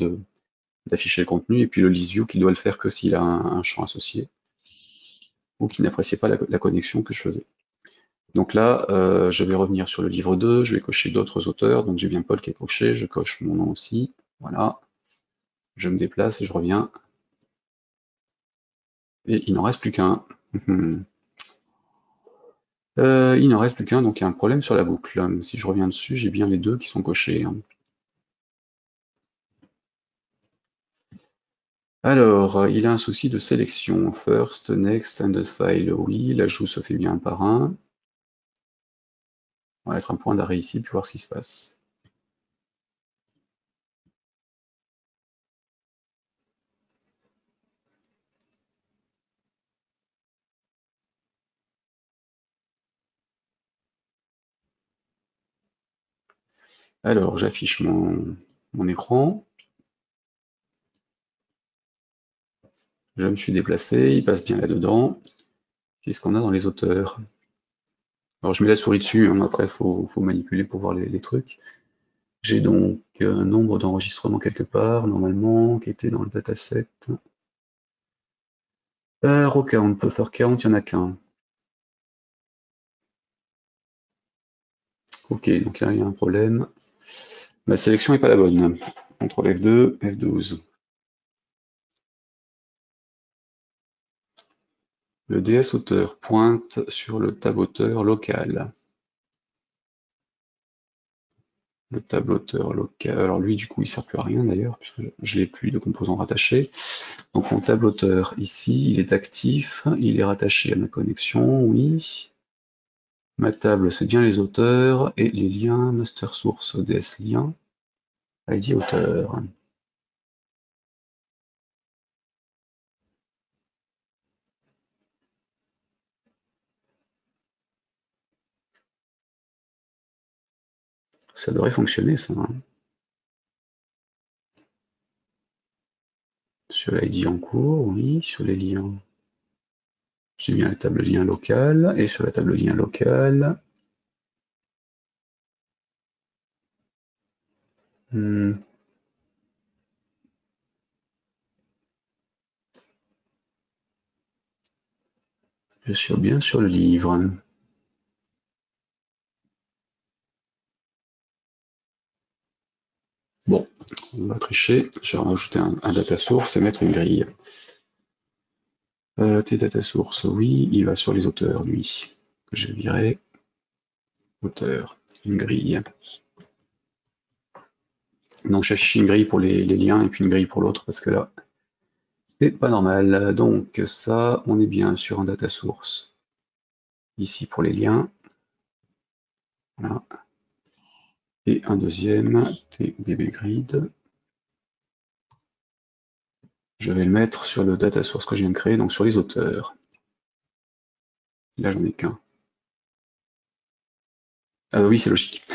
d'afficher le contenu, et puis le listview qui doit le faire que s'il a un champ associé, ou qui n'appréciait pas la connexion que je faisais. Donc là, je vais revenir sur le livre 2, je vais cocher d'autres auteurs, donc j'ai bien Paul qui est coché, je coche mon nom aussi, voilà, je me déplace et je reviens, et il n'en reste plus qu'un. Il n'en reste plus qu'un, donc il y a un problème sur la boucle. Si je reviens dessus, j'ai bien les deux qui sont cochés. Alors, il a un souci de sélection. First, next, and the file. Oui, l'ajout se fait bien un par un. On va mettre un point d'arrêt ici, puis voir ce qui se passe. Alors, j'affiche mon écran. Je me suis déplacé, il passe bien là-dedans. Qu'est-ce qu'on a dans les auteurs? Alors, je mets la souris dessus, hein, après, il faut manipuler pour voir les trucs. J'ai donc un nombre d'enregistrements quelque part, normalement, qui était dans le dataset. Row count, buffer count, il n'y en a qu'un. Ok, donc là, il y a un problème. Ma sélection n'est pas la bonne. CTRL F2, F12. Le DS auteur pointe sur le tab auteur local. Le tab auteur local. Alors lui, du coup, il ne sert plus à rien d'ailleurs, puisque je n'ai plus de composants rattachés. Donc mon tab auteur ici, il est actif, il est rattaché à ma connexion, oui. Ma table, c'est bien les auteurs et les liens master source DS lien ID auteur. Ça devrait fonctionner ça. Hein. Sur l'ID en cours, oui, sur les liens. J'ai bien la table lien local et sur la table lien local. Je suis bien sur le livre. Bon, on va tricher. Je vais rajouter un data source et mettre une grille. Tes data sources, oui, il va sur les auteurs, lui, que j'ai viré. auteur, une grille. Donc j'affiche une grille pour les liens et puis une grille pour l'autre parce que là, c'est pas normal. Donc ça, on est bien sur un data source. Ici pour les liens. Voilà. Et un deuxième, tdbgrid. Je vais le mettre sur le data source que je viens de créer, donc sur les auteurs. Là, j'en ai qu'un. Ah oui, c'est logique.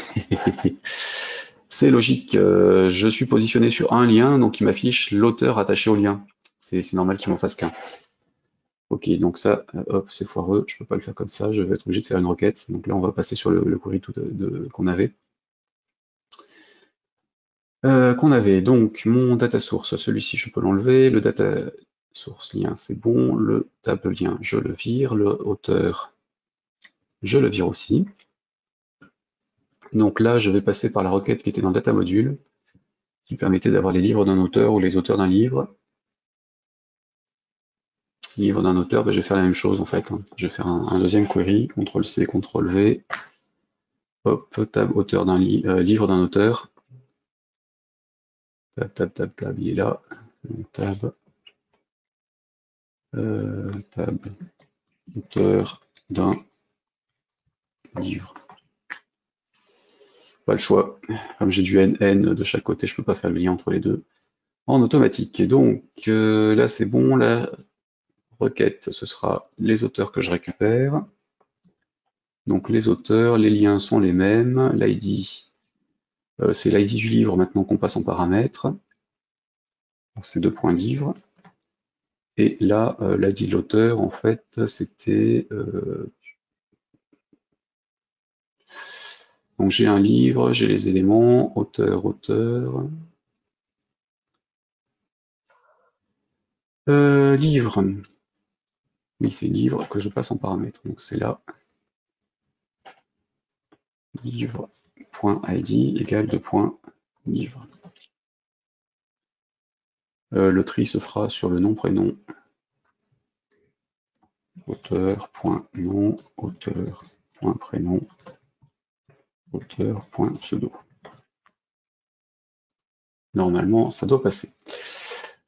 C'est logique. Je suis positionné sur un lien, donc il m'affiche l'auteur attaché au lien. C'est normal qu'il m'en fasse qu'un. Ok, donc ça, hop, c'est foireux. Je peux pas le faire comme ça. Je vais être obligé de faire une requête. Donc là, on va passer sur le query qu'on avait. Donc mon data source, celui-ci, je peux l'enlever. Le data source lien, c'est bon. Le table lien, je le vire. Le auteur, je le vire aussi. Donc là, je vais passer par la requête qui était dans le data module, qui permettait d'avoir les livres d'un auteur ou les auteurs d'un livre. Livre d'un auteur, ben, je vais faire la même chose en fait. Je vais faire un deuxième query, CTRL-C, CTRL-V. Hop, tab auteur d'un livre d'un auteur. Tab, il est là. Tab, tab auteur d'un livre. Pas le choix. Comme j'ai du n de chaque côté, je peux pas faire le lien entre les deux en automatique. Et donc là c'est bon, la requête ce sera les auteurs que je récupère. Donc les auteurs, les liens sont les mêmes, l'ID c'est l'ID du livre maintenant qu'on passe en paramètre. C'est 2.livre. Et là, l'ID de l'auteur, en fait, c'était donc j'ai un livre, j'ai les éléments, auteur. Livre. Oui, c'est livre que je passe en paramètre. Donc c'est là. Livre.id égale 2.livre. Le tri se fera sur le nom-prénom. Auteur.nom, auteur.prénom, auteur.pseudo. Normalement, ça doit passer.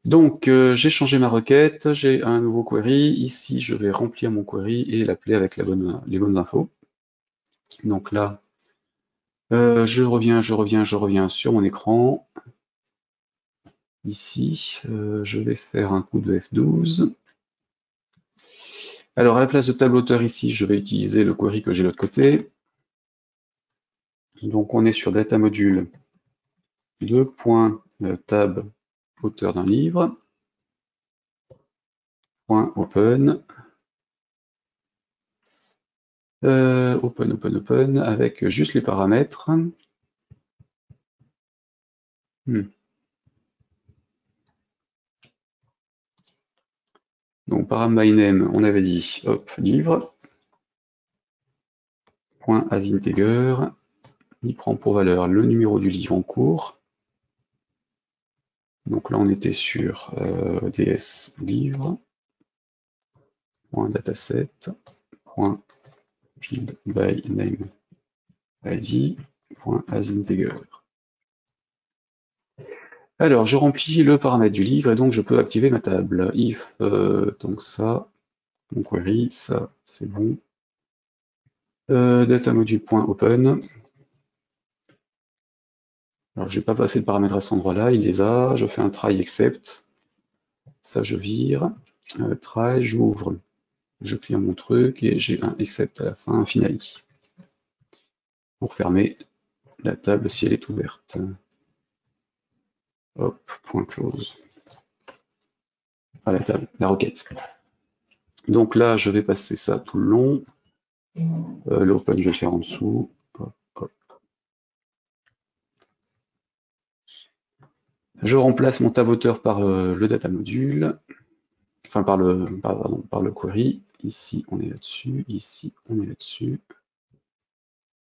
Donc, j'ai changé ma requête, j'ai un nouveau query. Ici, je vais remplir mon query et l'appeler avec les bonnes infos. Donc là, je reviens sur mon écran. Ici, je vais faire un coup de F12. Alors, à la place de table auteur ici, je vais utiliser le query que j'ai de l'autre côté. Donc, on est sur data module 2.tab auteur d'un livre. .open. Open, avec juste les paramètres. Donc, param myname, on avait dit, hop, livre. Point asinteger, il prend pour valeur le numéro du livre en cours. Donc là, on était sur ds livre. Point dataset. Point build by name id. Point asinteger. Alors, je remplis le paramètre du livre et donc je peux activer ma table. If, donc ça, mon query, ça, c'est bon. Datamodule.open. Alors, je vais pas passer de paramètres à cet endroit-là, il les a. Je fais un try except. Ça, je vire. Try, j'ouvre. Je clear mon truc et j'ai un except à la fin, un finally. Pour fermer la table si elle est ouverte. Hop, point close. Pas la table, la requête. Donc là, je vais passer ça tout le long. L'open, je vais le faire en dessous. Hop, hop. Je remplace mon tab auteur par le data module. Enfin, par le query. Ici, on est là-dessus. Ici, on est là-dessus.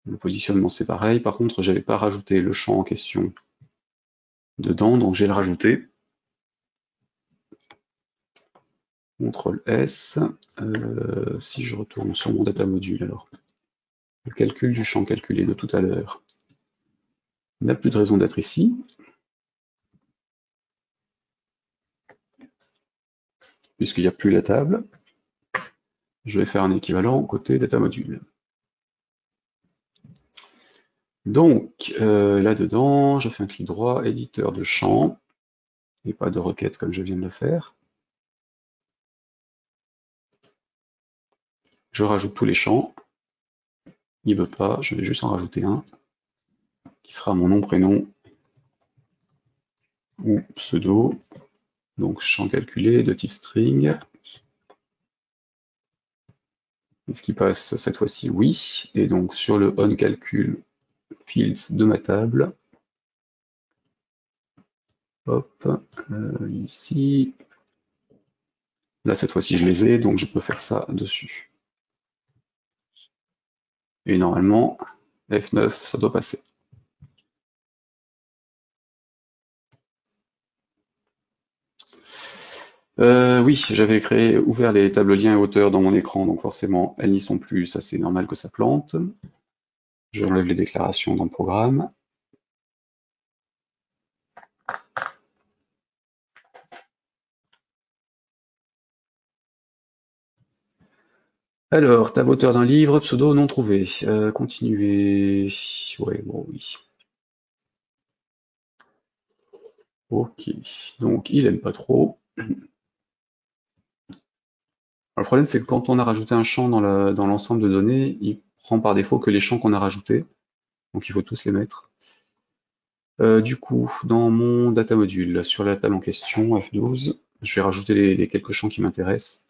Le positionnement, c'est pareil. Par contre, je n'avais pas rajouté le champ en question dedans, donc je vais le rajouter. CTRL S. Si je retourne sur mon data module, alors. Le calcul du champ calculé de tout à l'heure n'a plus de raison d'être ici, puisqu'il n'y a plus la table. Je vais faire un équivalent côté data module. Donc, là-dedans, je fais un clic droit, éditeur de champ, et pas de requête comme je viens de le faire. Je rajoute tous les champs. Il veut pas, je vais juste en rajouter un, qui sera mon nom, prénom, ou pseudo. Donc, champ calculé de type string. Est-ce qu'il passe cette fois-ci? Oui. Et donc, sur le onCalcul field de ma table, hop, ici. Là, cette fois-ci, je les ai, donc je peux faire ça dessus. Et normalement, F9, ça doit passer. Oui, j'avais ouvert les tables liens et hauteurs dans mon écran, donc forcément, elles n'y sont plus, ça c'est normal que ça plante. J'enlève les déclarations dans le programme. Alors, table auteur d'un livre, pseudo non trouvé. Continuer. Ouais, bon, oui. Ok, donc il aime pas trop. Alors, le problème, c'est que quand on a rajouté un champ dans l'ensemble de données, il prend par défaut que les champs qu'on a rajoutés. Donc il faut tous les mettre. Du coup, dans mon data module, sur la table en question, F12, je vais rajouter les quelques champs qui m'intéressent.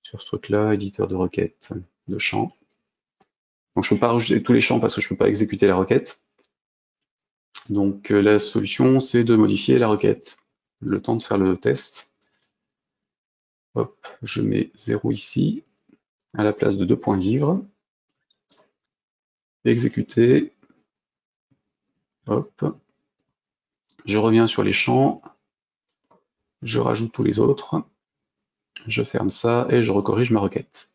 Sur ce truc-là, éditeur de requête de champs. Donc je ne peux pas rajouter tous les champs parce que je ne peux pas exécuter la requête. Donc la solution, c'est de modifier la requête. Le temps de faire le test. Hop, je mets 0 ici, à la place de 2.livre. Exécuter. Hop. Je reviens sur les champs. Je rajoute tous les autres. Je ferme ça et je recorrige ma requête.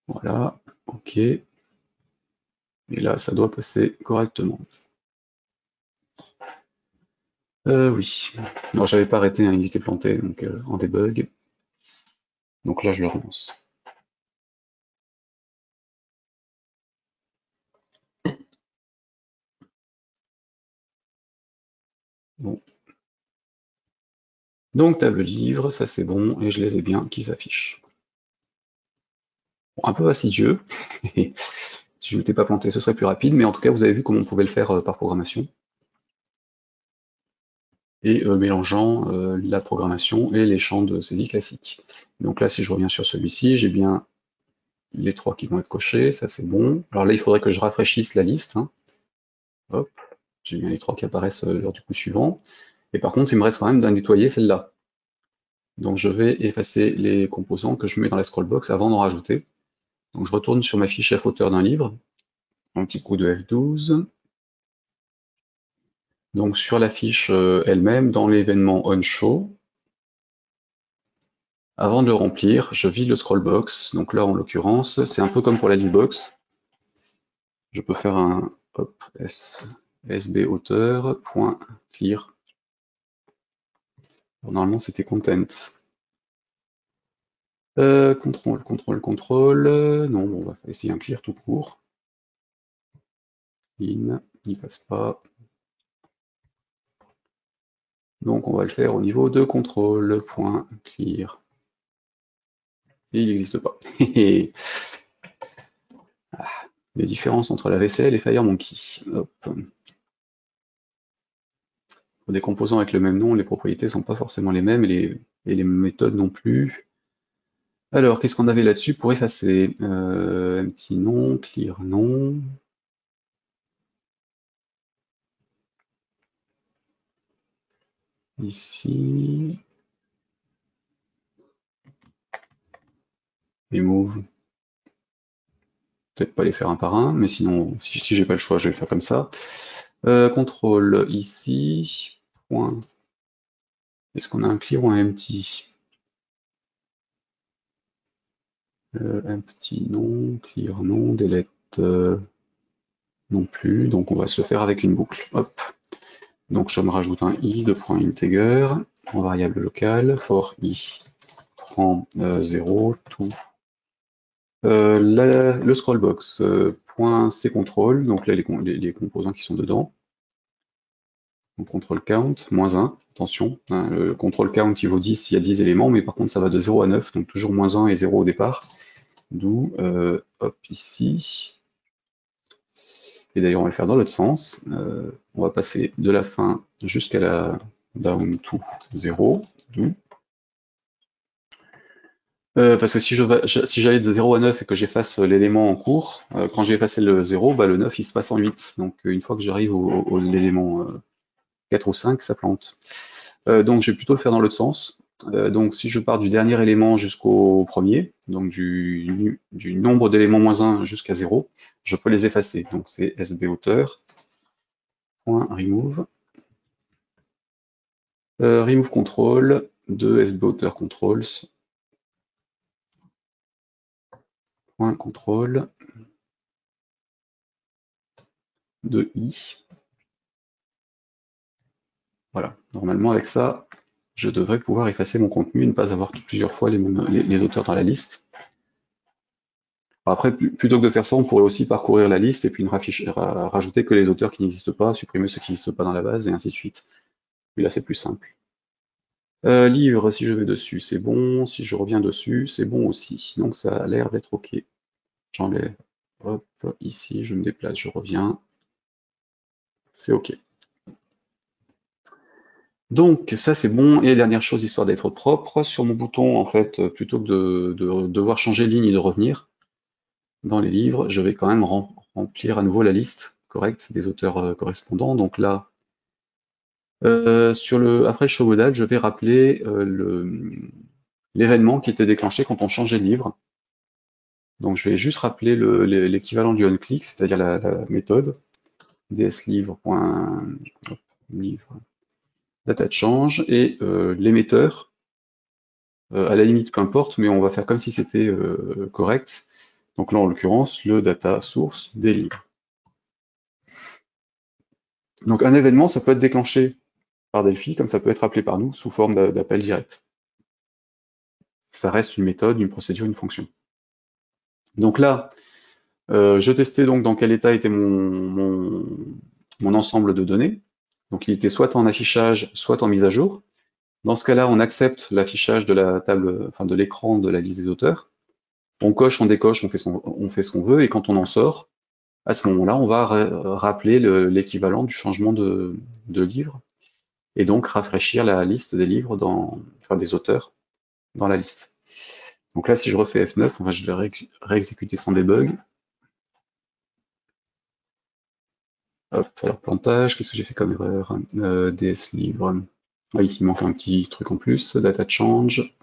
Voilà, ok. Et là, ça doit passer correctement. Oui. Non, j'avais pas arrêté, hein, il était planté, donc en debug. Donc là, je le relance. Bon. Donc table livre, ça c'est bon, et je les ai bien qui s'affichent. Bon, un peu fastidieux. Si je ne m'étais pas planté, ce serait plus rapide, mais en tout cas, vous avez vu comment on pouvait le faire par programmation. Et mélangeant la programmation et les champs de saisie classique. Donc là, si je reviens sur celui-ci, j'ai bien les trois qui vont être cochés, ça c'est bon. Alors là, il faudrait que je rafraîchisse la liste. Hein. Hop, j'ai bien les trois qui apparaissent lors du coup suivant. Et par contre, il me reste quand même d'en nettoyer celle-là. Donc je vais effacer les composants que je mets dans la scrollbox avant d'en rajouter. Donc je retourne sur ma fiche F auteur d'un livre, un petit coup de F12. Donc sur la fiche elle-même, dans l'événement onShow, avant de le remplir, je vide le scrollbox. Donc là, en l'occurrence, c'est un peu comme pour la listbox. Je peux faire un hop, sb auteur.clear. Normalement, c'était content. Contrôle. Non, bon, on va essayer un clear tout court. In, il passe pas. Donc on va le faire au niveau de contrôle.clear. Et il n'existe pas. Ah, les différences entre la VCL et FireMonkey. Hop. Pour des composants avec le même nom, les propriétés ne sont pas forcément les mêmes et les méthodes non plus. Alors, qu'est-ce qu'on avait là-dessus pour effacer? Empty non, clear non. Ici. Remove. Peut-être pas les faire un par un, mais sinon, si j'ai pas le choix, je vais le faire comme ça. Contrôle ici. Point. Est-ce qu'on a un clear ou un empty? Empty non, clear non, delete non plus, donc on va se le faire avec une boucle. Hop. Donc je me rajoute un i de point integer en variable locale, for i prend 0, tout. Le scrollbox, point ccontrol, donc là les composants qui sont dedans. Donc control count, moins 1, attention, hein, le control count il vaut 10 s'il y a 10 éléments, mais par contre ça va de 0 à 9, donc toujours moins 1 et 0 au départ. D'où, hop, ici. Et d'ailleurs on va le faire dans l'autre sens. On va passer de la fin jusqu'à la down to 0, d'où. Parce que si j'allais de 0 à 9 et que j'efface l'élément en cours, quand j'ai effacé le 0, bah, le 9 il se passe en 8. Donc une fois que j'arrive au l'élément 4 ou 5, ça plante. Donc je vais plutôt le faire dans l'autre sens. Donc si je pars du dernier élément jusqu'au premier, donc du nombre d'éléments moins 1 jusqu'à 0, je peux les effacer. Donc c'est sbauteur, .remove, remove control de sbauteur controls, .control de i. Voilà, normalement avec ça, je devrais pouvoir effacer mon contenu et ne pas avoir plusieurs fois les auteurs dans la liste. Après, plutôt que de faire ça, on pourrait aussi parcourir la liste et puis rajouter que les auteurs qui n'existent pas, supprimer ceux qui n'existent pas dans la base, et ainsi de suite. Mais là, c'est plus simple. Livre, si je vais dessus, c'est bon. Si je reviens dessus, c'est bon aussi. Donc ça a l'air d'être OK. J'enlève, hop, ici, je me déplace, je reviens. C'est OK. Donc ça c'est bon, et dernière chose, histoire d'être propre, sur mon bouton, en fait, plutôt que de devoir changer de ligne et de revenir dans les livres, je vais quand même remplir à nouveau la liste correcte des auteurs correspondants. Donc là, après le show-modal, je vais rappeler l'événement qui était déclenché quand on changeait de livre. Donc je vais juste rappeler l'équivalent du onClick, c'est-à-dire la méthode dsLivre.livre data change et l'émetteur. À la limite, peu importe, mais on va faire comme si c'était correct. Donc là, en l'occurrence, le data source des livres. Donc un événement, ça peut être déclenché par Delphi, comme ça peut être appelé par nous sous forme d'appel direct. Ça reste une méthode, une procédure, une fonction. Donc là, je testais donc dans quel état était mon ensemble de données. Donc il était soit en affichage, soit en mise à jour. Dans ce cas-là, on accepte l'affichage de la table, enfin de l'écran de la liste des auteurs. On coche, on décoche, on fait ce qu'on veut, et quand on en sort, à ce moment-là, on va rappeler l'équivalent du changement de livre, et donc rafraîchir la liste des livres, enfin des auteurs, dans la liste. Donc là, si je refais F9, enfin, je vais réexécuter sans debug. Hop, alors plantage, qu'est-ce que j'ai fait comme erreur? dsLivre. Ah, il manque un petit truc en plus, data change.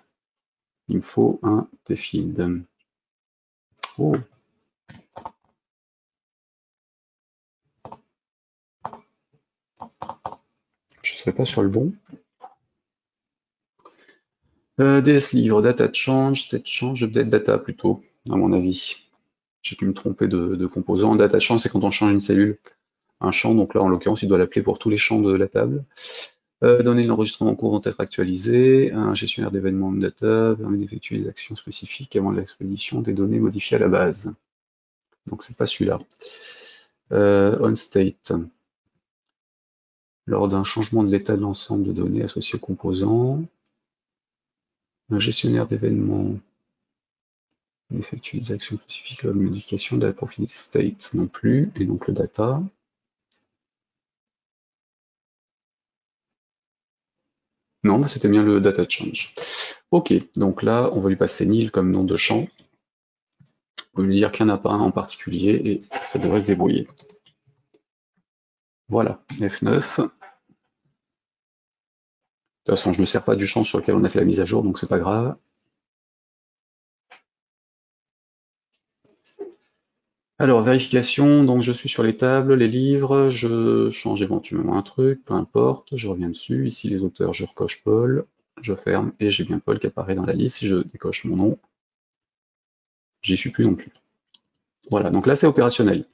Il me faut un tfield. Oh. Je ne serais pas sur le bon. dsLivre, data change, set change, update data plutôt, à mon avis. J'ai dû me tromper de composant. Data change, c'est quand on change une cellule, un champ, donc là en l'occurrence il doit l'appeler pour tous les champs de la table. Données de l'enregistrement en cours vont être actualisées. Un gestionnaire d'événements data permet d'effectuer des actions spécifiques avant l'expédition des données modifiées à la base. Donc c'est pas celui-là. OnState. Lors d'un changement de l'état de l'ensemble de données associées aux composants, un gestionnaire d'événements effectue des actions spécifiques à la modification de la propriété state non plus, et donc le data. Non, bah c'était bien le data change. Ok, donc là, on va lui passer nil comme nom de champ. On va lui dire qu'il n'y en a pas un en particulier et ça devrait se débrouiller. Voilà, F9. De toute façon, je ne me sers pas du champ sur lequel on a fait la mise à jour, donc c'est pas grave. Alors, vérification, donc je suis sur les tables, les livres, je change éventuellement un truc, peu importe, je reviens dessus. Ici, les auteurs, je recoche Paul, je ferme, et j'ai bien Paul qui apparaît dans la liste. Si je décoche mon nom, j'y suis plus non plus. Voilà, donc là, c'est opérationnel.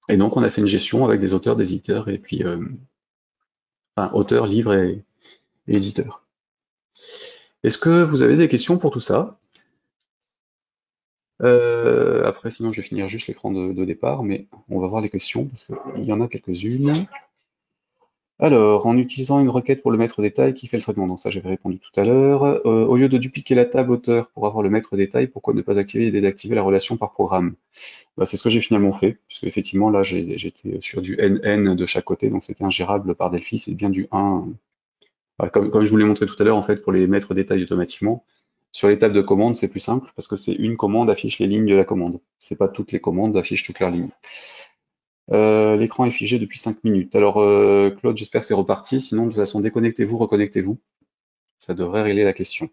Et donc, on a fait une gestion avec des auteurs, des éditeurs, et puis, enfin, auteurs, livres et éditeurs. Est-ce que vous avez des questions pour tout ça? Après, sinon, je vais finir juste l'écran de départ, mais on va voir les questions, parce qu'il y en a quelques-unes. Alors, en utilisant une requête pour le maître détail qui fait le traitement, donc ça j'avais répondu tout à l'heure. Au lieu de dupliquer la table auteur pour avoir le maître détail, pourquoi ne pas activer et désactiver la relation par programme? Bah, c'est ce que j'ai finalement fait, puisque effectivement là j'étais sur du NN de chaque côté, donc c'était ingérable par Delphi, c'est bien du 1. Voilà, comme je vous l'ai montré tout à l'heure, en fait, pour les maîtres détail automatiquement, sur les tables de commande, c'est plus simple, parce que c'est une commande affiche les lignes de la commande. C'est pas toutes les commandes affichent toutes leurs lignes. L'écran est figé depuis 5 minutes. Alors, Claude, j'espère que c'est reparti. Sinon, de toute façon, déconnectez-vous, reconnectez-vous. Ça devrait régler la question.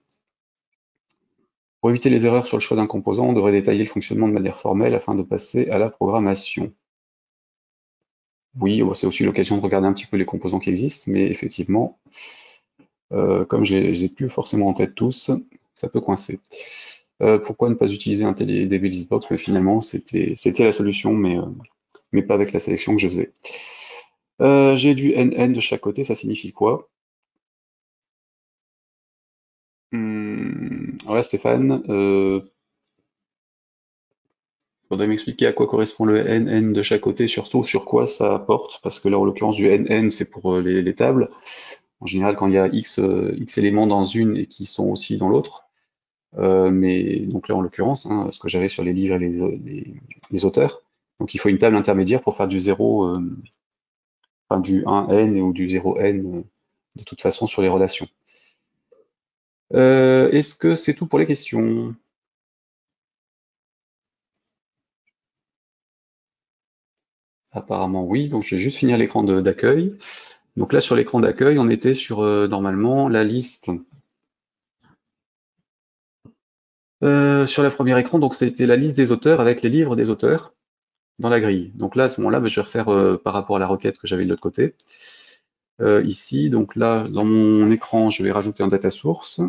Pour éviter les erreurs sur le choix d'un composant, on devrait détailler le fonctionnement de manière formelle afin de passer à la programmation. Oui, c'est aussi l'occasion de regarder un petit peu les composants qui existent, mais effectivement, comme je les ai plus forcément en tête tous, ça peut coincer. Pourquoi ne pas utiliser un TDB Listbox? Mais finalement, c'était la solution, mais pas avec la sélection que je faisais. J'ai du NN de chaque côté, ça signifie quoi? Ouais, Stéphane, faudrait m'expliquer à quoi correspond le NN de chaque côté, surtout sur quoi ça apporte, parce que là, en l'occurrence, du NN, c'est pour les tables. En général, quand il y a X éléments dans une et qui sont aussi dans l'autre. Mais donc là, en l'occurrence, hein, ce que j'avais sur les livres et les auteurs. Donc il faut une table intermédiaire pour faire du 0, enfin du 1N ou du 0N, de toute façon, sur les relations. Est-ce que c'est tout pour les questions? Apparemment oui, donc je vais juste finir l'écran d'accueil. Donc là, sur l'écran d'accueil, on était sur normalement la liste. Sur le premier écran, donc c'était la liste des auteurs avec les livres des auteurs dans la grille. Donc là, à ce moment-là, je vais refaire par rapport à la requête que j'avais de l'autre côté. Ici, donc là, dans mon écran, je vais rajouter un data source.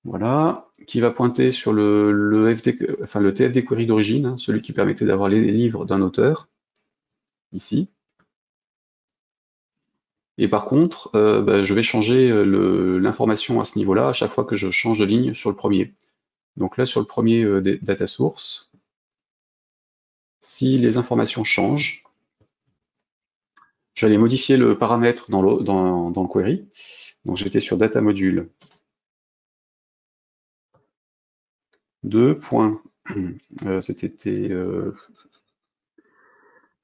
Voilà, qui va pointer sur enfin, le TFD query d'origine, hein, celui qui permettait d'avoir les livres d'un auteur, ici. Et par contre, bah, je vais changer l'information à ce niveau-là à chaque fois que je change de ligne sur le premier. Donc là, sur le premier data source, si les informations changent, je vais aller modifier le paramètre dans le query. Donc j'étais sur data module 2. C'était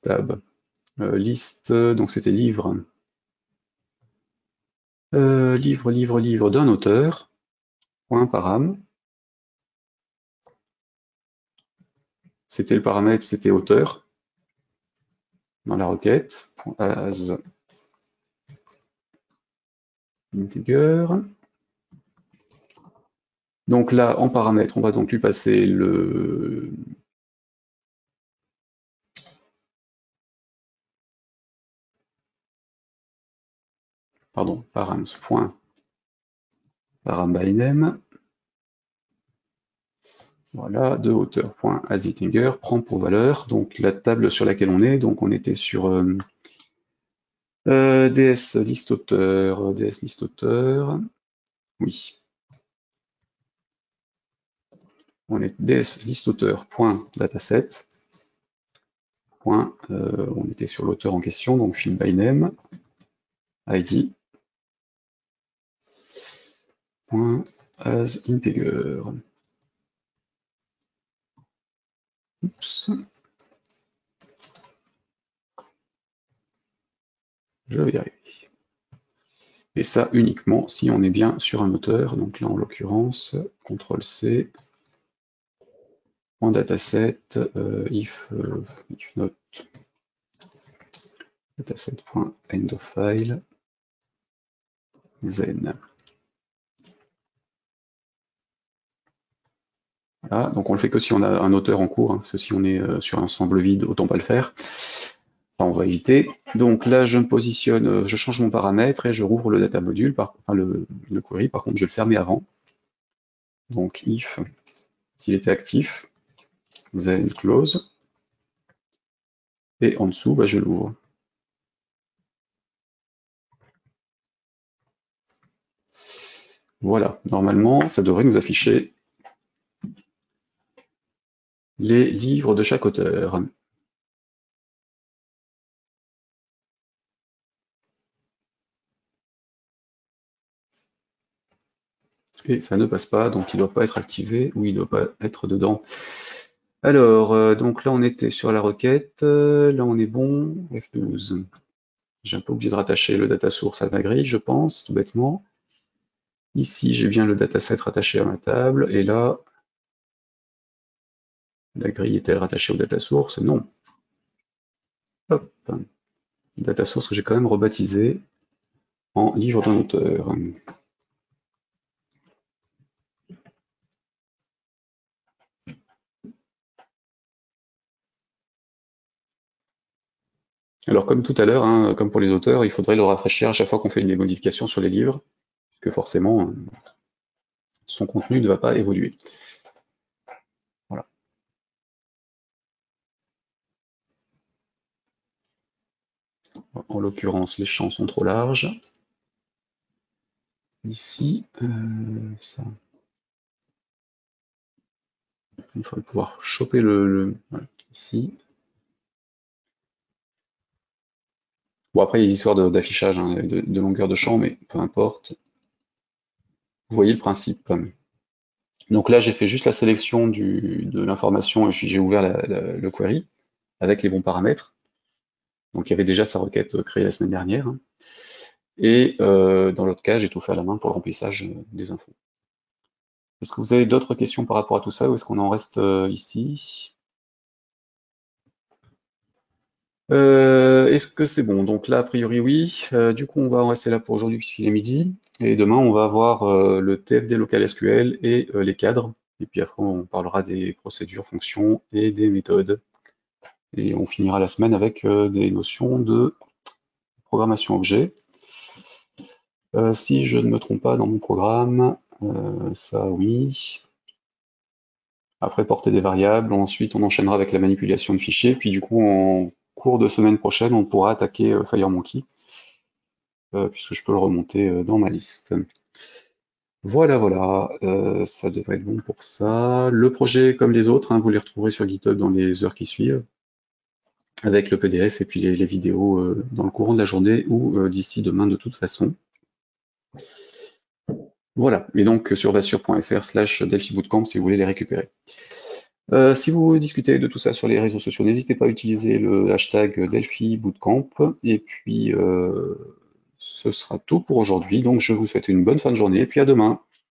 tab liste, donc c'était livre, livre d'un auteur, point param. C'était le paramètre, c'était auteur dans la requête, point as integer. Donc là, en paramètre, on va donc lui passer le pardon, params.param by name. Voilà, de hauteur.asInteger prend pour valeur donc la table sur laquelle on est. Donc on était sur DS liste auteur, DS liste auteur. Oui. On est DS liste auteur.dataset. On était sur l'auteur en question, donc field by name, ID. As integer. Oups. Je vais y arriver. Et ça uniquement si on est bien sur un auteur. Donc là, en l'occurrence, CTRL-C, .dataset, if not dataset.endofile, then. Voilà, donc on le fait que si on a un auteur en cours, hein, parce que si on est sur un ensemble vide, autant pas le faire. Enfin, on va éviter. Donc là, je me positionne, je change mon paramètre et je rouvre le data module, enfin le query, par contre, je vais le fermer avant. Donc if, s'il était actif, then close, et en dessous, bah, je l'ouvre. Voilà, normalement, ça devrait nous afficher les livres de chaque auteur. Et ça ne passe pas, donc il ne doit pas être activé ou il ne doit pas être dedans. Alors, donc là on était sur la requête, là on est bon, F12. J'ai un peu oublié de rattacher le data source à ma grille, je pense, tout bêtement. Ici, j'ai bien le dataset rattaché à ma table, et là, la grille est-elle rattachée au data source? Non. Hop, data source que j'ai quand même rebaptisé en livre d'un auteur. Alors comme tout à l'heure, hein, comme pour les auteurs, il faudrait le rafraîchir à chaque fois qu'on fait des modifications sur les livres, puisque forcément, son contenu ne va pas évoluer. Voilà. En l'occurrence, les champs sont trop larges. Ici, ça. Il faudrait pouvoir choper voilà, ici. Bon, après, il y a des histoires d'affichage, hein, de longueur de champ, mais peu importe. Vous voyez le principe. Donc là, j'ai fait juste la sélection de l'information et j'ai ouvert le query avec les bons paramètres. Donc il y avait déjà sa requête créée la semaine dernière, hein. Et dans l'autre cas, j'ai tout fait à la main pour le remplissage des infos. Est-ce que vous avez d'autres questions par rapport à tout ça ou est-ce qu'on en reste ici? Est-ce que c'est bon? Donc là, a priori, oui. Du coup, on va en rester là pour aujourd'hui puisqu'il est midi. Et demain, on va avoir le TFD local SQL et les cadres. Et puis après, on parlera des procédures, fonctions et des méthodes. Et on finira la semaine avec des notions de programmation objet. Si je ne me trompe pas dans mon programme, ça oui. Après, porter des variables. Ensuite, on enchaînera avec la manipulation de fichiers. Puis du coup, en cours de semaine prochaine, on pourra attaquer FireMonkey, puisque je peux le remonter dans ma liste. Voilà, voilà, ça devrait être bon pour ça. Le projet, comme les autres, hein, vous les retrouverez sur GitHub dans les heures qui suivent, avec le PDF et puis les vidéos dans le courant de la journée ou d'ici demain de toute façon. Voilà, et donc sur vassure.fr/delphibootcamp si vous voulez les récupérer. Si vous discutez de tout ça sur les réseaux sociaux, n'hésitez pas à utiliser le hashtag DelphiBootcamp. Et puis, ce sera tout pour aujourd'hui. Donc, je vous souhaite une bonne fin de journée et puis à demain.